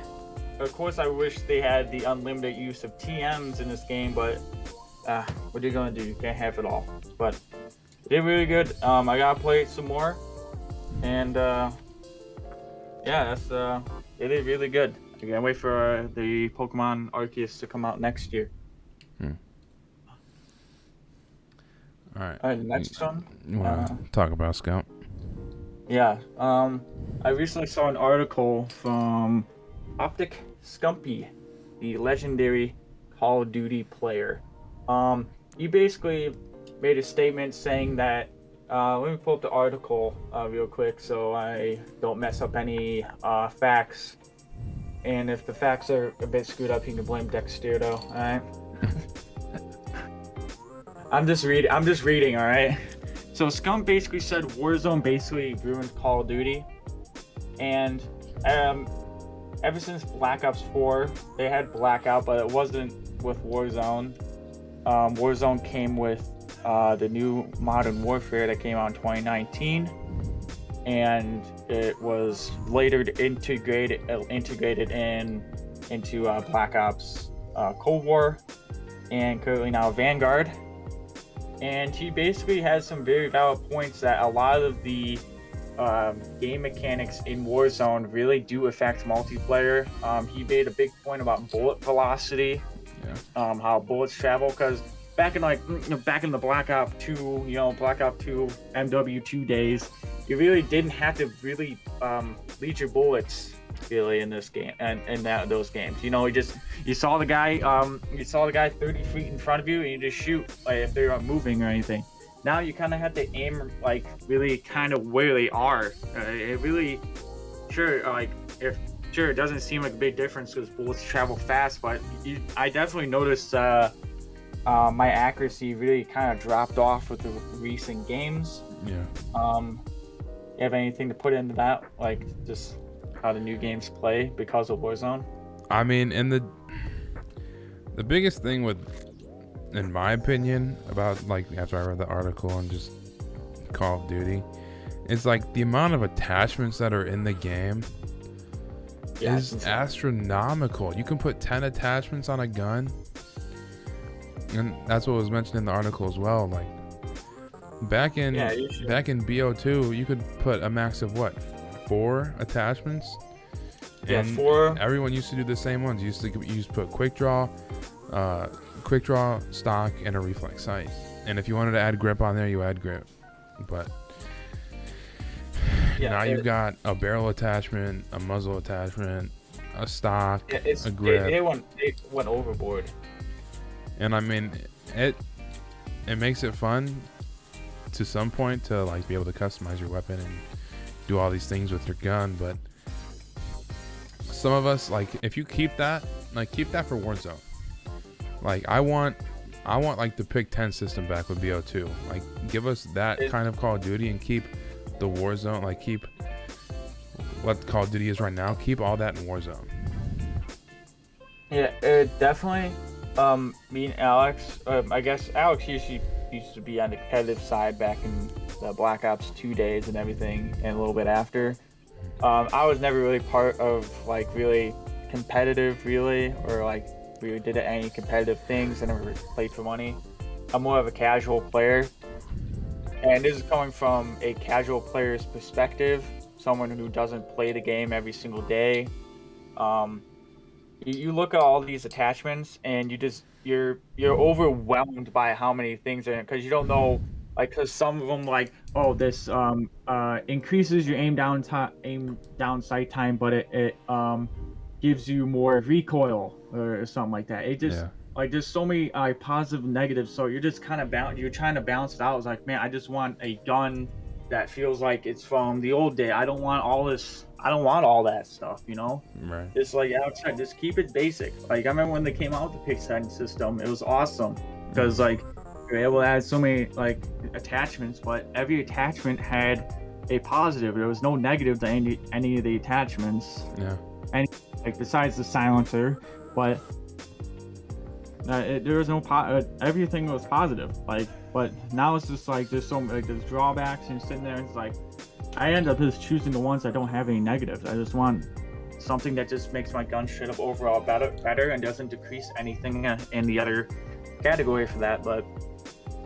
Of course, I wish they had the unlimited use of TMs in this game, but what are you gonna do? You can't have it all. But they did really good. I gotta play it some more, and they did really good. I can't wait for the Pokemon Arceus to come out next year. All right. All right, next one. You want to talk about Scout? Yeah. I recently saw an article from Optic Scumpy, the legendary Call of Duty player. He basically made a statement saying that. Let me pull up the article real quick so I don't mess up any facts. And if the facts are a bit screwed up, you can blame Dexterdo. All right. I'm just reading. All right. So Scum basically said Warzone basically ruined Call of Duty, and ever since Black Ops 4, they had Blackout, but it wasn't with Warzone. Warzone came with the new Modern Warfare that came out in 2019, and it was later integrated into Black Ops Cold War, and currently now Vanguard. And he basically has some very valid points that a lot of the game mechanics in Warzone really do affect multiplayer. He made a big point about bullet velocity, how bullets travel, because back in the Black Ops 2, Black Ops 2 MW2 days, you really didn't have to really lead your bullets really in this game and in those games. You saw the guy 30 feet in front of you and you just shoot if they're not moving or anything. Now you kind of have to aim really kind of where they are. It really it doesn't seem like a big difference because bullets travel fast, but I definitely noticed my accuracy really kind of dropped off with the recent games. Yeah. You have anything to put into that, just how the new games play because of Warzone? I mean, and the biggest thing in my opinion, about after I read the article and just Call of Duty, is the amount of attachments that are in the game is astronomical. You can put 10 attachments on a gun, and that's what was mentioned in the article as well. Back in BO2, you could put a max of 4 attachments. Yeah, and 4. Everyone used to do the same ones. You used to put quick draw, stock, and a reflex sight. And if you wanted to add grip on there, you add grip. But now you've got a barrel attachment, a muzzle attachment, a stock, a grip. They went overboard. And I mean, it makes it fun to some point to be able to customize your weapon and do all these things with your gun, but some of us if you keep that for Warzone. I want the pick 10 system back with BO2. Give us that kind of Call of Duty and keep the Warzone, keep what Call of Duty is right now, keep all that in Warzone. Yeah, definitely. Me and Alex, I guess Alex used to be on the competitive side back in the Black Ops 2 days and everything, and a little bit after. I was never really part of really competitive, really, or really did any competitive things. I never played for money. I'm more of a casual player. And this is coming from a casual player's perspective, someone who doesn't play the game every single day. Um, you look at all these attachments and you're overwhelmed by how many things are in it because you don't know, like, because some of them, like, oh, this increases your aim down sight time, but it gives you more recoil or something like that. It just, Yeah. like, there's so many positive and negatives, so you're just kind of you're trying to balance it out. It's like, man, I just want a gun that feels like it's from the old day. I don't want all this. I don't want all that stuff, you know. Right. Just like outside, just keep it basic. Like, I remember when they came out with the pick setting system, it was awesome because, like, you're able to add so many, like, attachments, but every attachment had a positive. There was no negative to any of the attachments. Yeah. Like, besides the silencer, but there was no everything was positive. Like, but now it's just like there's so like there's drawbacks, and sitting there, it's like I end up just choosing the ones that don't have any negatives. I just want something that just makes my gun straight up overall better and doesn't decrease anything in the other category for that. But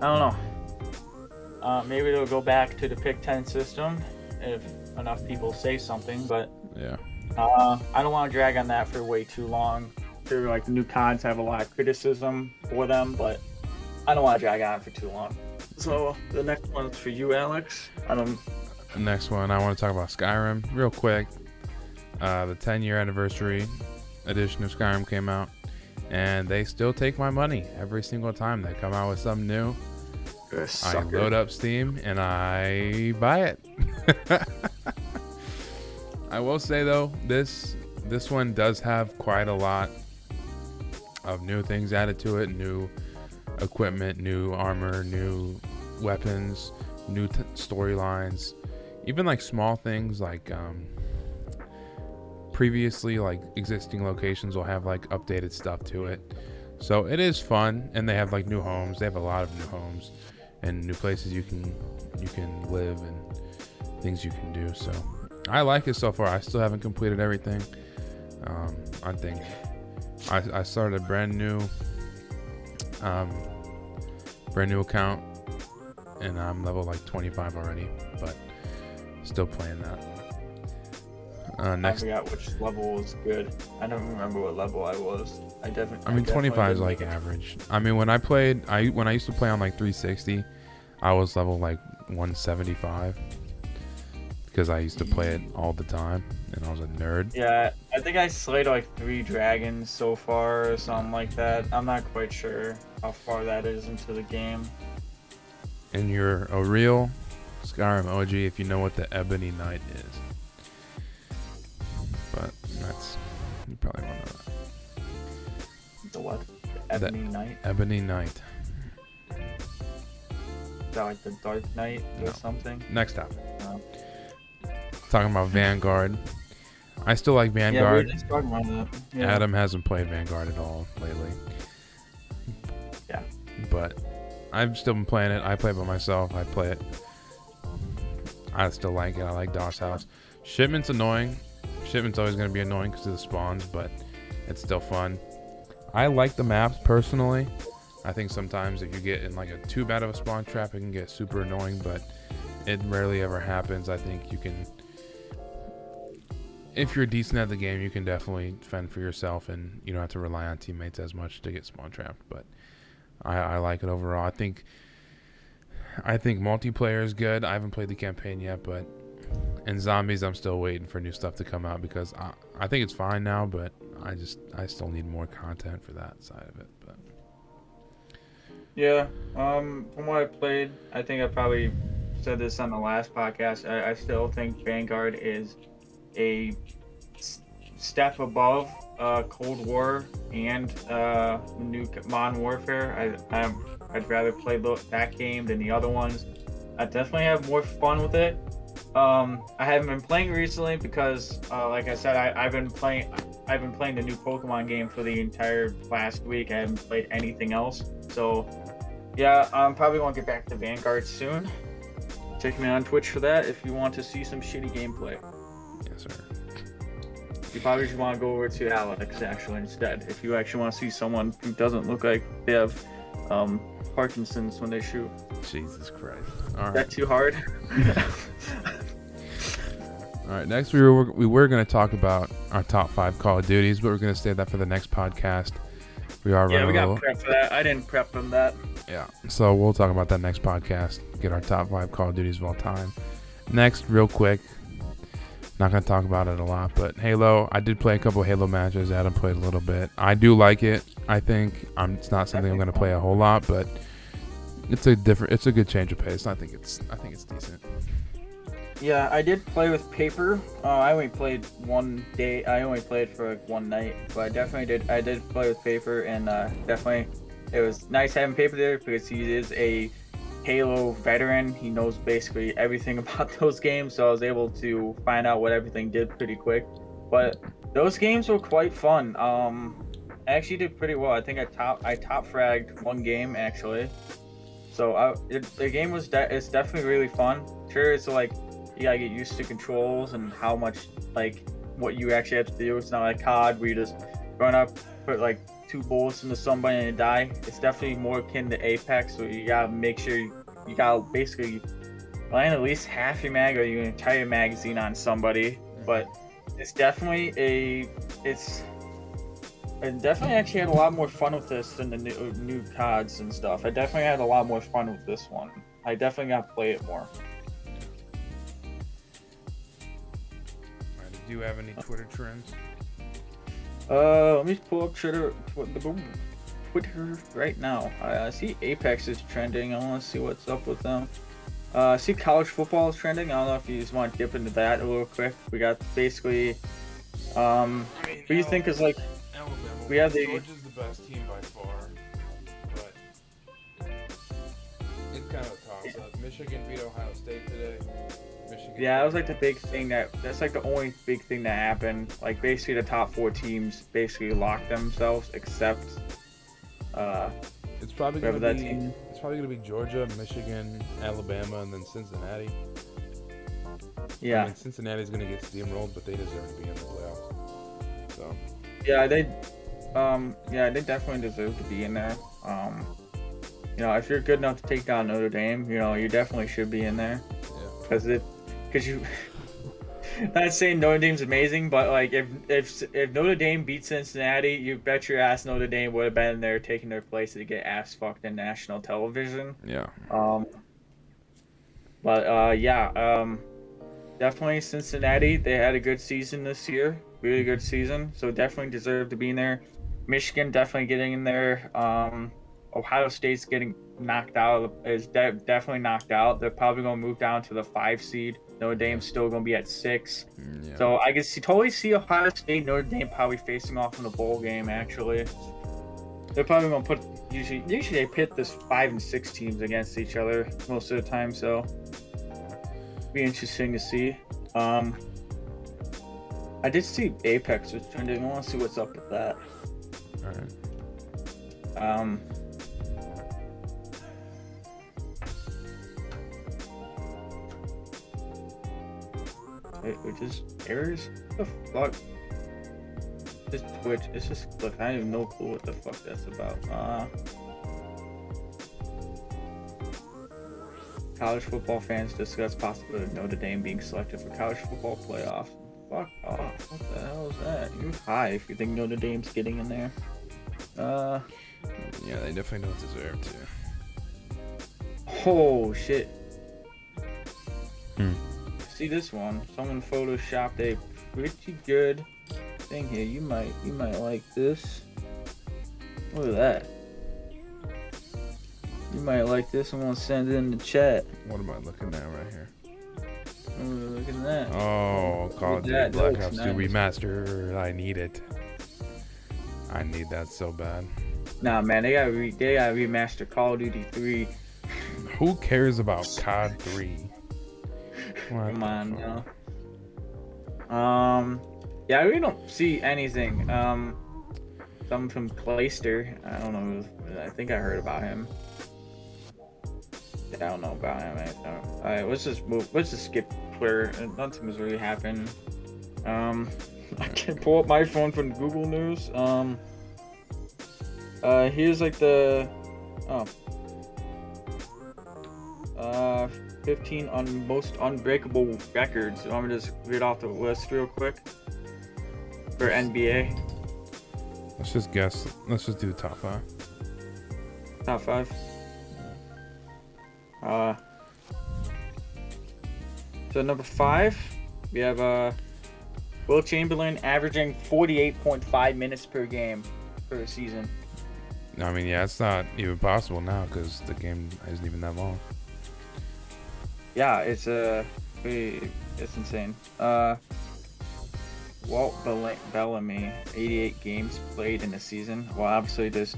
I don't know. Maybe they'll go back to the pick 10 system if enough people say something. But Yeah. I don't want to drag on that for way too long. Sure, like, the new cards have a lot of criticism for them, but I don't want to drag on for too long. So the next one's for you, Alex. The next one, I want to talk about Skyrim real quick. The 10-year anniversary edition of Skyrim came out, and they still take my money every single time they come out with something new. I load up Steam and I buy it. I will say though, this one does have quite a lot of new things added to it, new equipment, new armor, new weapons, new storylines, even like small things like previously like existing locations will have like updated stuff to it. So it is fun, and they have like new homes. They have a lot of new homes and new places you can live and things you can do. So I like it so far. I still haven't completed everything. I think I started a brand new account, and I'm level like 25 already, but still playing that. Next, I forgot which level was good. I don't remember what level I was. I mean, 25 is like average. I mean, when I used to play on like 360, I was level like 175 because I used to play it all the time, and I was a nerd. Yeah, I think I slayed like 3 dragons so far or something like that. I'm not quite sure how far that is into the game. And you're a real Skyrim OG if you know what the Ebony Knight is. But you probably won't know that. The what? The Ebony Knight? Ebony Knight. Is that like the Dark Knight or something? Next topic. No. Talking about Vanguard. I still like Vanguard. Yeah, we were just talking about that. Yeah. Adam hasn't played Vanguard at all lately. Yeah. But I've still been playing it. I play it by myself. I play it. I still like it. I like DOS House. Shipment's annoying. Shipment's always going to be annoying because of the spawns, but it's still fun. I like the maps personally. I think sometimes if you get in like a too bad of a spawn trap, it can get super annoying, but it rarely ever happens. I think you can, if you're decent at the game, you can definitely fend for yourself, and you don't have to rely on teammates as much to get spawn trapped. But I like it overall. I think multiplayer is good. I haven't played the campaign yet, but in zombies, I'm still waiting for new stuff to come out because I think it's fine now, but I still need more content for that side of it. But yeah, from what I played, I think I probably said this on the last podcast. I still think Vanguard is a step above Cold War and new Modern Warfare. I'd rather play that game than the other ones. I definitely have more fun with it. I haven't been playing recently because, like I said, I've been playing the new Pokemon game for the entire last week. I haven't played anything else. So, yeah, I'm probably going to get back to Vanguard soon. Check me on Twitch for that if you want to see some shitty gameplay. yes, sir. You probably should want to go over to Alex actually instead if you actually want to see someone who doesn't look like they have Parkinson's when they shoot. Jesus Christ. All right. That too hard? All right. Next, we were going to talk about our top 5 Call of Duties, but we're going to save that for the next podcast. We are running we got prep for that. I didn't prep them that. Yeah. So we'll talk about that next podcast. Get our top 5 Call of Duties of all time. Next, real quick. Not going to talk about it a lot, but Halo. I did play a couple Halo matches. Adam played a little bit. I do like it. I think it's not something I'm going to play a whole lot, but it's a good change of pace. I think it's decent. Yeah, I did play with paper. I only played one day. I only played for like one night, but I did play with paper, and definitely it was nice having paper there because he is a Halo veteran. He knows basically everything about those games, so I was able to find out what everything did pretty quick. But those games were quite fun. I actually did pretty well. I think I top fragged one game actually. So the game was it's definitely really fun. Sure, it's like you gotta get used to controls and how much like what you actually have to do. It's not like COD where you just run up, put like 2 bullets into somebody and die. It's definitely more akin to Apex, so you gotta make sure you gotta basically land at least half your mag or your entire magazine on somebody. But it's definitely I definitely actually had a lot more fun with this than the new CODs and stuff. I definitely had a lot more fun with this one. I definitely got to play it more. Did you have any Twitter trends? Let me pull up Twitter right now. I see Apex is trending. I want to see what's up with them. I see college football is trending. I don't know if you just want to dip into that a little quick. We got basically, what do you think is like? Alabama. We have the Georgia's the best team by far, but it's kind of a toss-up. Michigan beat Ohio State today. Yeah, that was like the big thing that's like the only big thing that happened. Like basically the top 4 teams basically locked themselves except it's probably gonna be Georgia, Michigan, Alabama, and then Cincinnati. Yeah. I mean, Cincinnati's gonna get steamrolled, but they deserve to be in the playoffs. So yeah, they definitely deserve to be in there. If you're good enough to take down Notre Dame, you definitely should be in there. Yeah. Because you, not saying Notre Dame's amazing, but like if Notre Dame beat Cincinnati, you bet your ass Notre Dame would have been there taking their place to get ass fucked in national television. Yeah. Definitely Cincinnati. They had a good season this year, really good season. So definitely deserve to be in there. Michigan definitely getting in there. Ohio State's getting knocked out. Is definitely knocked out. They're probably gonna move down to the 5 seed. Notre Dame's still gonna be at 6. Yeah. So I guess you totally see Ohio State, Notre Dame probably facing off in the bowl game. Actually, they're probably gonna put usually they pit this 5 and 6 teams against each other most of the time. So be interesting to see. I did see Apex was trending. I want to see what's up with that. All right. Wait, just errors? What the fuck? This Twitch, it's just look, I have no clue what the fuck that's about. College football fans discuss possibility of Notre Dame being selected for college football playoffs. Fuck off. What the hell is that? You're high if you think Notre Dame's getting in there. Yeah, they definitely don't deserve to. Oh shit. Hmm. See this one? Someone photoshopped a pretty good thing here. You might like this. Look at that. You might like this. I'm gonna send it in the chat. What am I looking at right here? Oh, look at that. Oh, Call of Duty that Black looks Ops 2 nice. Remaster. I need it. I need that so bad. Nah, man, they gotta remaster Call of Duty 3. Who cares about COD 3? Come on, no. Yeah, I really don't see anything. Something from Clayster. I don't know. I think I heard about him. I don't know about him. Alright, let's just skip Twitter. Nothing was really happening. I can pull up my phone from Google News. Here's like the Oh. 15 on most unbreakable records. You want me to just read off the list real quick? For NBA? Let's just guess. Let's just do the top 5. Top 5? So number 5, we have Will Chamberlain averaging 48.5 minutes per game for a season. I mean, yeah, it's not even possible now because the game isn't even that long. Yeah, it's insane. Walt Bellamy, 88 games played in a season. Well, obviously there's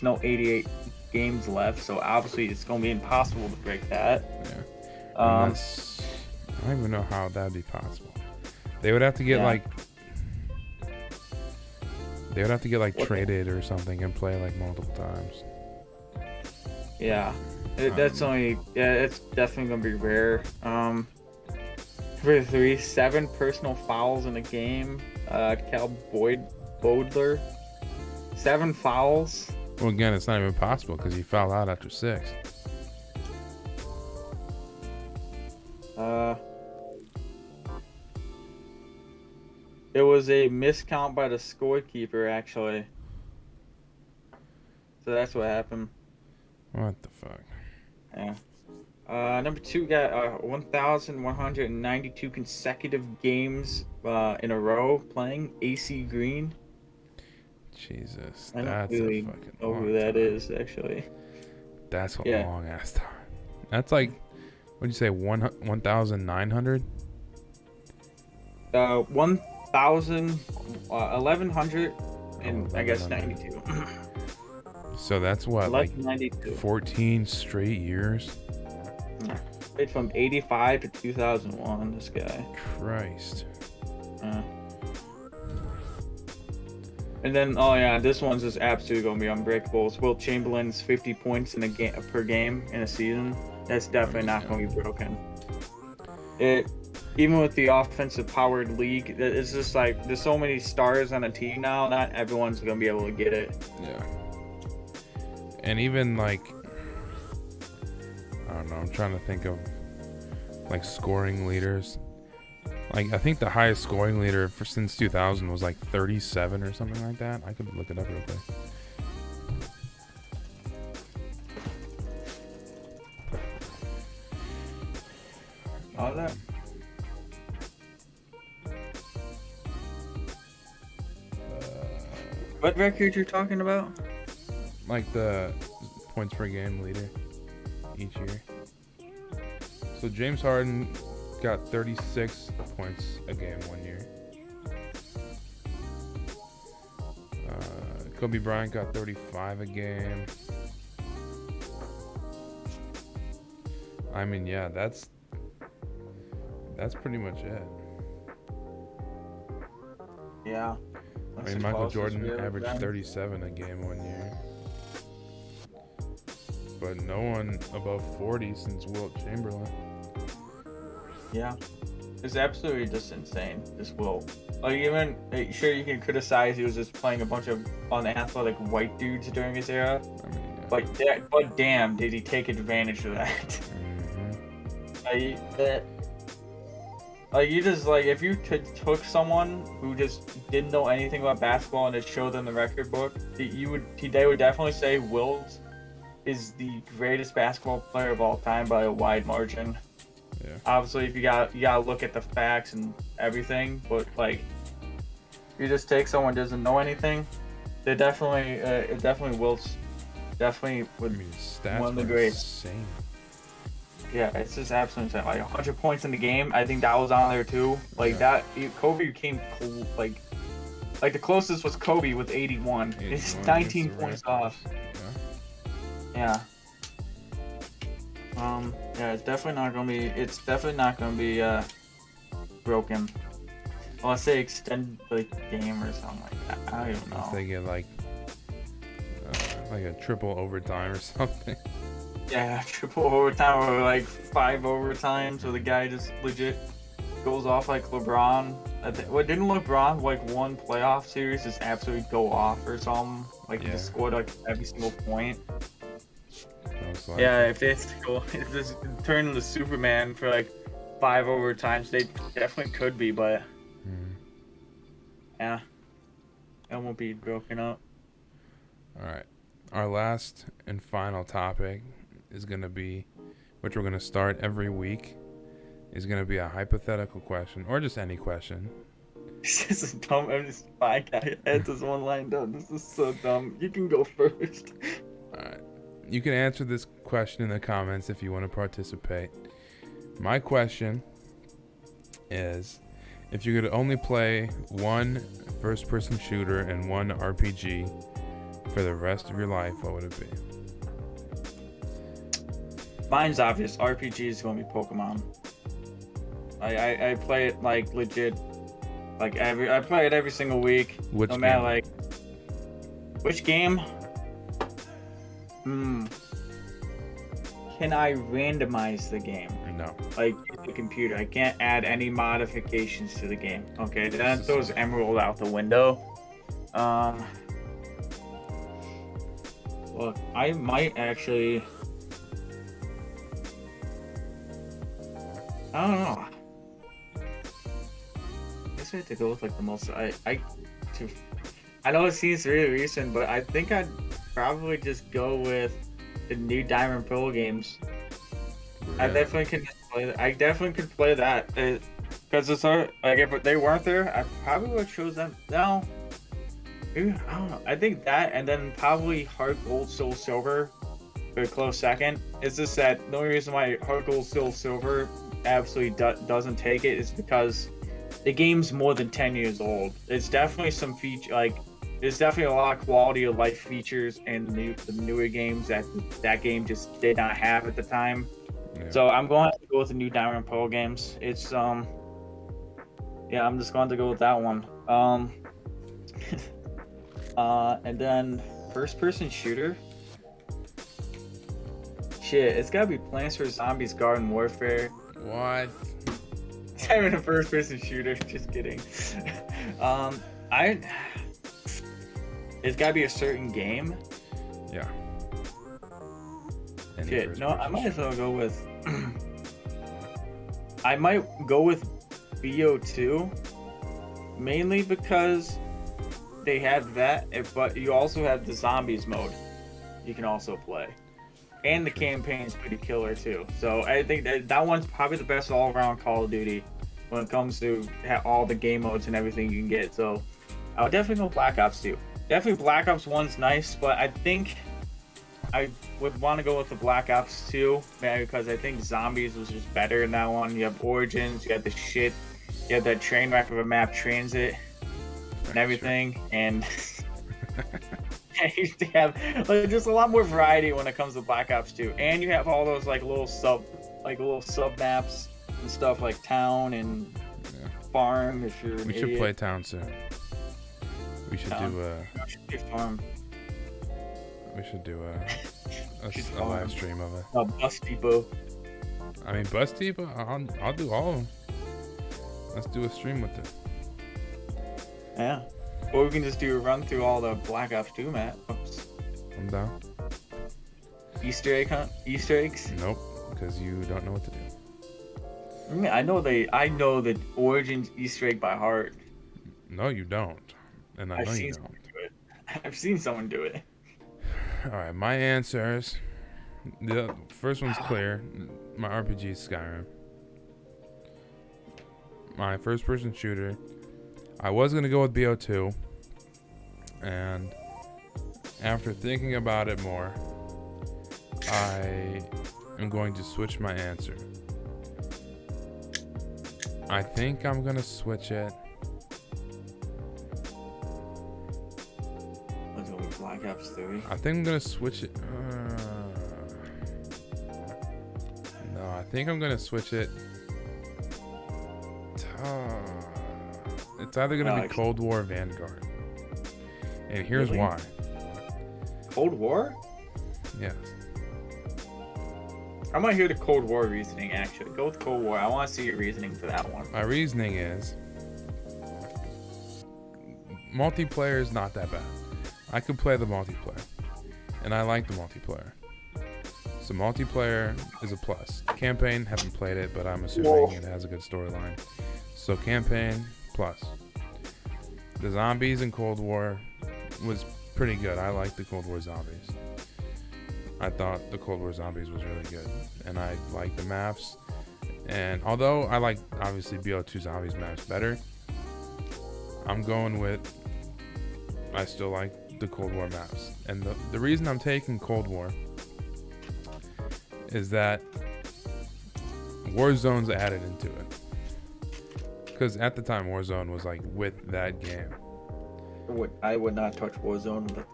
no 88 games left, so obviously it's gonna be impossible to break that. Yeah. I don't even know how that'd be possible. They would have to get traded or something and play like multiple times. Yeah, it's definitely gonna be rare. For 3, 7 personal fouls in a game. Cal Bodler, 7 fouls. Well, again, it's not even possible because he fouled out after 6. It was a miscount by the scorekeeper, actually. So that's what happened. What the fuck? Yeah. Number 2 got 1,192 consecutive games in a row playing AC Green. Jesus, I don't that's really a fucking know long who that time. is, actually. That's a long ass time. That's like, what'd you say, 1,900? 1,100 and I guess 92. So that's what, like 92. 14 straight years? Played from 85 to 2001, this guy. Christ. And then, this one's just absolutely going to be unbreakable. It's Will Chamberlain's 50 points in a game per game in a season. That's definitely not going to be broken. Even with the offensive powered league, it's just like there's so many stars on a team now. Not everyone's going to be able to get it. Yeah. And even like, I don't know, I'm trying to think of like scoring leaders. Like, I think the highest scoring leader since 2000 was like 37 or something like that. I could look it up real quick. All that. What record you're talking about? Like the points per game leader each year. So James Harden got 36 points a game one year. Kobe Bryant got 35 a game. I mean, yeah, that's pretty much it. Yeah. I mean, Michael Jordan averaged 37 a game one year. But no one above 40 since Wilt Chamberlain. Yeah. It's absolutely just insane, this Wilt. Like, even, sure, you can criticize he was just playing a bunch of unathletic white dudes during his era. I mean, yeah. But damn, did he take advantage of that. You just, like, if you took someone who just didn't know anything about basketball and just showed them the record book, they would definitely say Wilt is the greatest basketball player of all time by a wide margin. Yeah. Obviously, if you gotta look at the facts and everything, but like, you just take someone who doesn't know anything, they definitely Wilt's definitely would stats one of the greats. Insane. Yeah, it's just absolutely insane. Like 100 points in the game, I think that was on there too. Like that, Kobe came like the closest was Kobe with 81. It's 19 points off. Yeah. It's definitely not gonna be broken. Unless they extend the game or something like that. I don't even know. Unless they get like a triple overtime or something. Yeah, triple overtime or like 5 overtimes where the guy just legit goes off like LeBron. What didn't LeBron like one playoff series just absolutely go off or something? Like he Yeah. just scored like every single point. Most likely. Yeah, if they if this turned into Superman for like 5 overtimes, they definitely could be, but yeah, that won't be broken up. All right. Our last and final topic is going to be, which we're going to start every week, is going to be a hypothetical question or just any question. This is dumb. I had this one lined up. This is so dumb. You can go first. All right. You can answer this question in the comments if you want to participate. My question is, if you could only play one first-person shooter and one RPG for the rest of your life, what would it be? Mine's obvious. RPG is going to be Pokemon. I play it like legit. Like I play it every single week. Which no matter game? like which game. Can I randomize the game? No. Like the computer, I can't add any modifications to the game. Okay, that throws Emerald out the window. Look, I might actually. I don't know. I guess I have to go with like the most. I know it seems really recent, but I think I'd probably just go with the new Diamond Pearl games. Really? I definitely can play that. I definitely could play that because it's like if they weren't there, I probably would choose them. No, maybe, I don't know. I think that and then probably Heart Gold, Soul Silver, for a close second. It's just that the only reason why Heart Gold, Soul Silver absolutely doesn't take it is because the game's more than 10 years old. It's definitely some feature there's definitely a lot of quality of life features in the newer games that game just did not have at the time. Yeah. So I'm going to go with the new Diamond Pearl games. It's yeah, I'm just going to go with that one. And then first person shooter. Shit, it's gotta be Plants vs Zombies Garden Warfare. What? It's not even a first person shooter, just kidding. It's gotta be a certain game. Yeah. Shit, no, I might as well go with I might go with BO2 mainly because they have that, but you also have the zombies mode you can also play. And the campaign's pretty killer too. So I think that one's probably the best all-around Call of Duty when it comes to all the game modes and everything you can get. So I would definitely go Black Ops 2. Definitely Black Ops 1's nice, but I think I would want to go with the Black Ops 2, man, because I think Zombies was just better in that one. You have Origins, you have the shit, you have that train wreck of a map, Transit, and everything, and you have just a lot more variety when it comes to Black Ops 2, and you have all those little sub maps and stuff like Town and Farm. If you're we should play Town soon. We should do Farm. We should do a live stream of it. Bus Depot. I mean, Bus Depot. I'll do all of them. Let's do a stream with it. Yeah. Or we can just do a run through all the Black Ops 2 maps. I'm down. Easter egg hunt? Easter eggs? Nope, because you don't know what to do. I mean, I know the Origins Easter egg by heart. No, you don't. And I know you don't. I've seen someone do it. All right, my answers. The first one's clear. My RPG is Skyrim. My first-person shooter. I was gonna go with BO2, and after thinking about it more, I am going to switch my answer. I think I'm gonna switch it. Let's go with Black Ops 3. I think I'm gonna switch it. No, I think I'm gonna switch it. It's either gonna be Cold War or Vanguard, and here's why. Cold War? Yes. I might hear the Cold War reasoning. Actually, go with Cold War. I want to see your reasoning for that one. My reasoning is, multiplayer is not that bad. I could play the multiplayer, and I like the multiplayer. So multiplayer is a plus. Campaign, haven't played it, but I'm assuming it has a good storyline. So campaign, plus. The zombies in Cold War was pretty good. I liked the Cold War zombies. I thought the Cold War zombies was really good, and I liked the maps. And although I like obviously BO2 zombies maps better, I'm going with I still like the Cold War maps. And the reason I'm taking Cold War is that Warzone's added into it. Because at the time Warzone was like with that game. I would not touch Warzone with a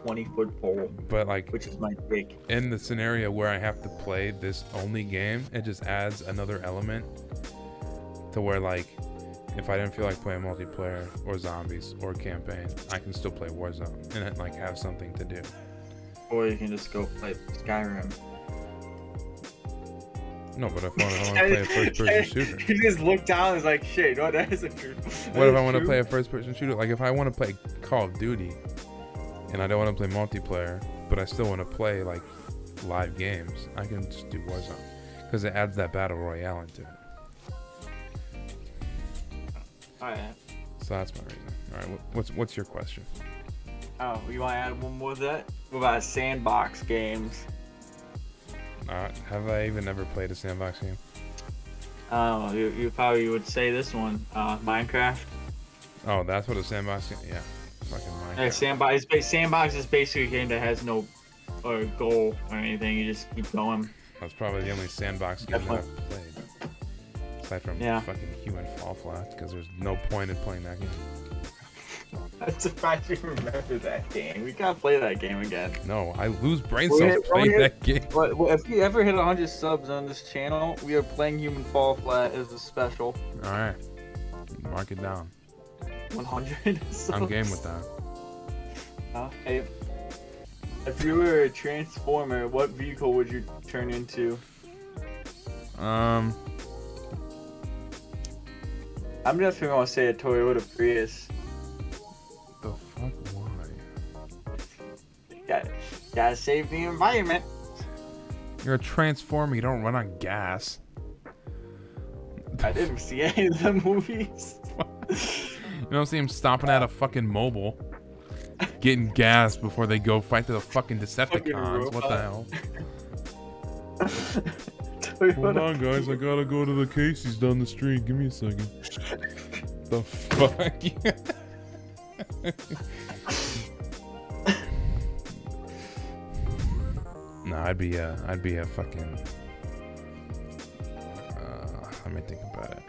20-foot pole. But like, which is my pick. In the scenario where I have to play this only game, it just adds another element to where like, if I didn't feel like playing multiplayer or zombies or campaign, I can still play Warzone and like have something to do. Or you can just go play Skyrim. No, but if I want to play a first-person shooter, you just look down and it's like, shit, no, that isn't true. What if I want to play a first-person shooter? Like if I want to play Call of Duty and I don't want to play multiplayer, but I still want to play like live games, I can just do Warzone because it adds that battle royale into it. Alright. So that's my reason. Alright, what's your question? Oh, you want to add one more to that? What about sandbox games? Have I even ever played a sandbox game? Oh, you probably would say this one, Minecraft. Oh, that's what a sandbox game. Yeah, fucking Minecraft. Yeah, sandbox is basically a game that has no goal or anything. You just keep going. That's probably the only sandbox game that I've played, aside from fucking Human Fall Flat, because there's no point in playing that game. I'm surprised you remember that game. We gotta play that game again. No, I lose brain cells playing that game. Well, if we ever hit 100 subs on this channel, we are playing Human Fall Flat as a special. Alright. Mark it down. 100 subs. I'm game with that. Hey, if you were a Transformer, what vehicle would you turn into? I'm just gonna say a Toyota Prius. The fuck? Why? Gotta save the environment. You're a Transformer. You don't run on gas. I didn't see any of the movies. You don't see him stopping at a fucking mobile, getting gas before they go fight the fucking Decepticons. What the hell? Hold on, guys. I gotta go to the Casey's down the street. Give me a second. The fuck? No, I'd be a fucking. Let me think about it.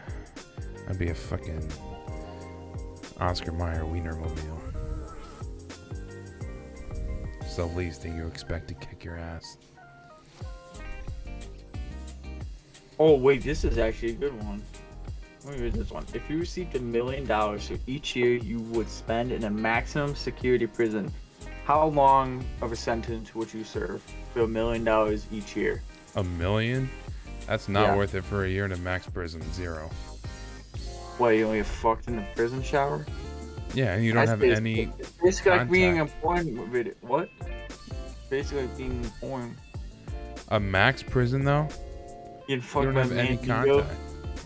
I'd be a fucking Oscar Mayer Wienermobile. It's the least that you expect to kick your ass. Oh wait, this is actually a good one. Let me read this one. If you received $1 million so each year you would spend in a maximum security prison, how long of a sentence would you serve for $1 million each year? $1 million? That's not worth it for a year in a max prison. 0. What, you only get fucked in the prison shower? Yeah, and you don't have any. It's basically like being a porn video. What? Basically like being in porn. A max prison though? You don't have any contact.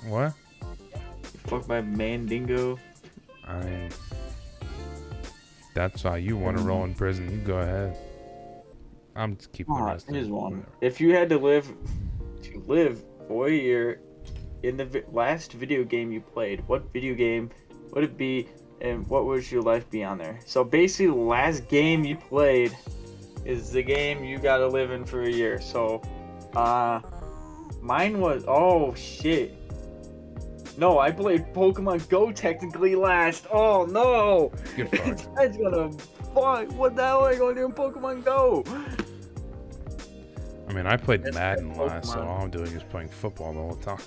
What? Fuck my Mandingo. I mean, that's how you want to roll in prison. You go ahead. I'm just keeping the rest. Here's one. If you had to live for a year in the last video game you played, what video game would it be, and what would your life be on there? So basically, the last game you played is the game you gotta live in for a year. So, mine was shit. No, I played Pokemon Go technically last. Oh no! Get fucked. That's gonna fuck. What the hell are I gonna do in Pokemon Go? I mean, I played Madden last, so all I'm doing is playing football the whole time.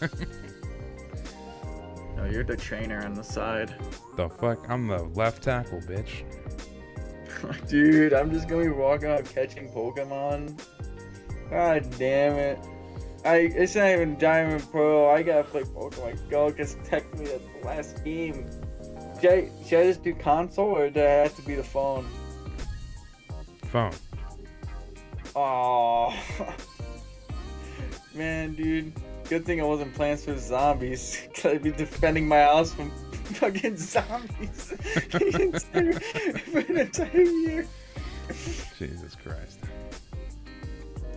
No, you're the trainer on the side. The fuck? I'm the left tackle, bitch. Dude, I'm just gonna be walking out catching Pokemon. God damn it. It's not even Diamond Pro. I gotta play Pokemon Go because technically that's the last game. should I just do console or do I have to be the phone? Phone. Oh, man, dude. Good thing I wasn't Plants vs. Zombies. Cause I'd be defending my house from fucking zombies for an entire year. Jesus Christ.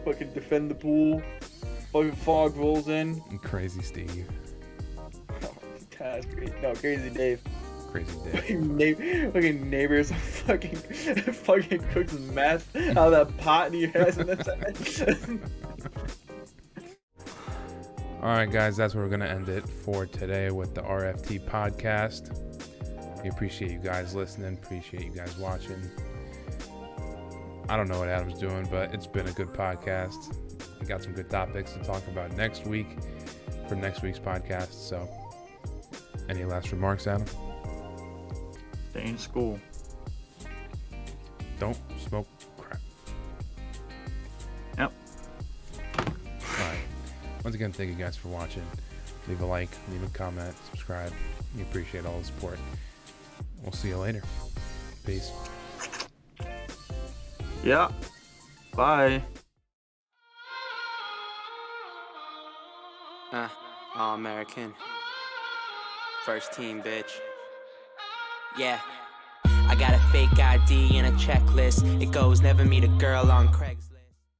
Fucking defend the pool. Fucking fog rolls in. Crazy Steve. Oh, that's great. No, Crazy Dave. Crazy Dave. Fucking neighbors fucking cooks meth out of that pot he has in the Alright guys, that's where we're going to end it for today with the RFT podcast. We appreciate you guys listening, appreciate you guys watching. I don't know what Adam's doing, but it's been a good podcast. We got some good topics to talk about next week for next week's podcast. So, any last remarks, Adam? Stay in school. Don't smoke crack. Yep. Alright. Once again, thank you guys for watching. Leave a like, leave a comment, subscribe. We appreciate all the support. We'll see you later. Peace. Yeah. Bye. All American. First team, bitch. Yeah. I got a fake ID and a checklist. It goes never meet a girl on Craigslist.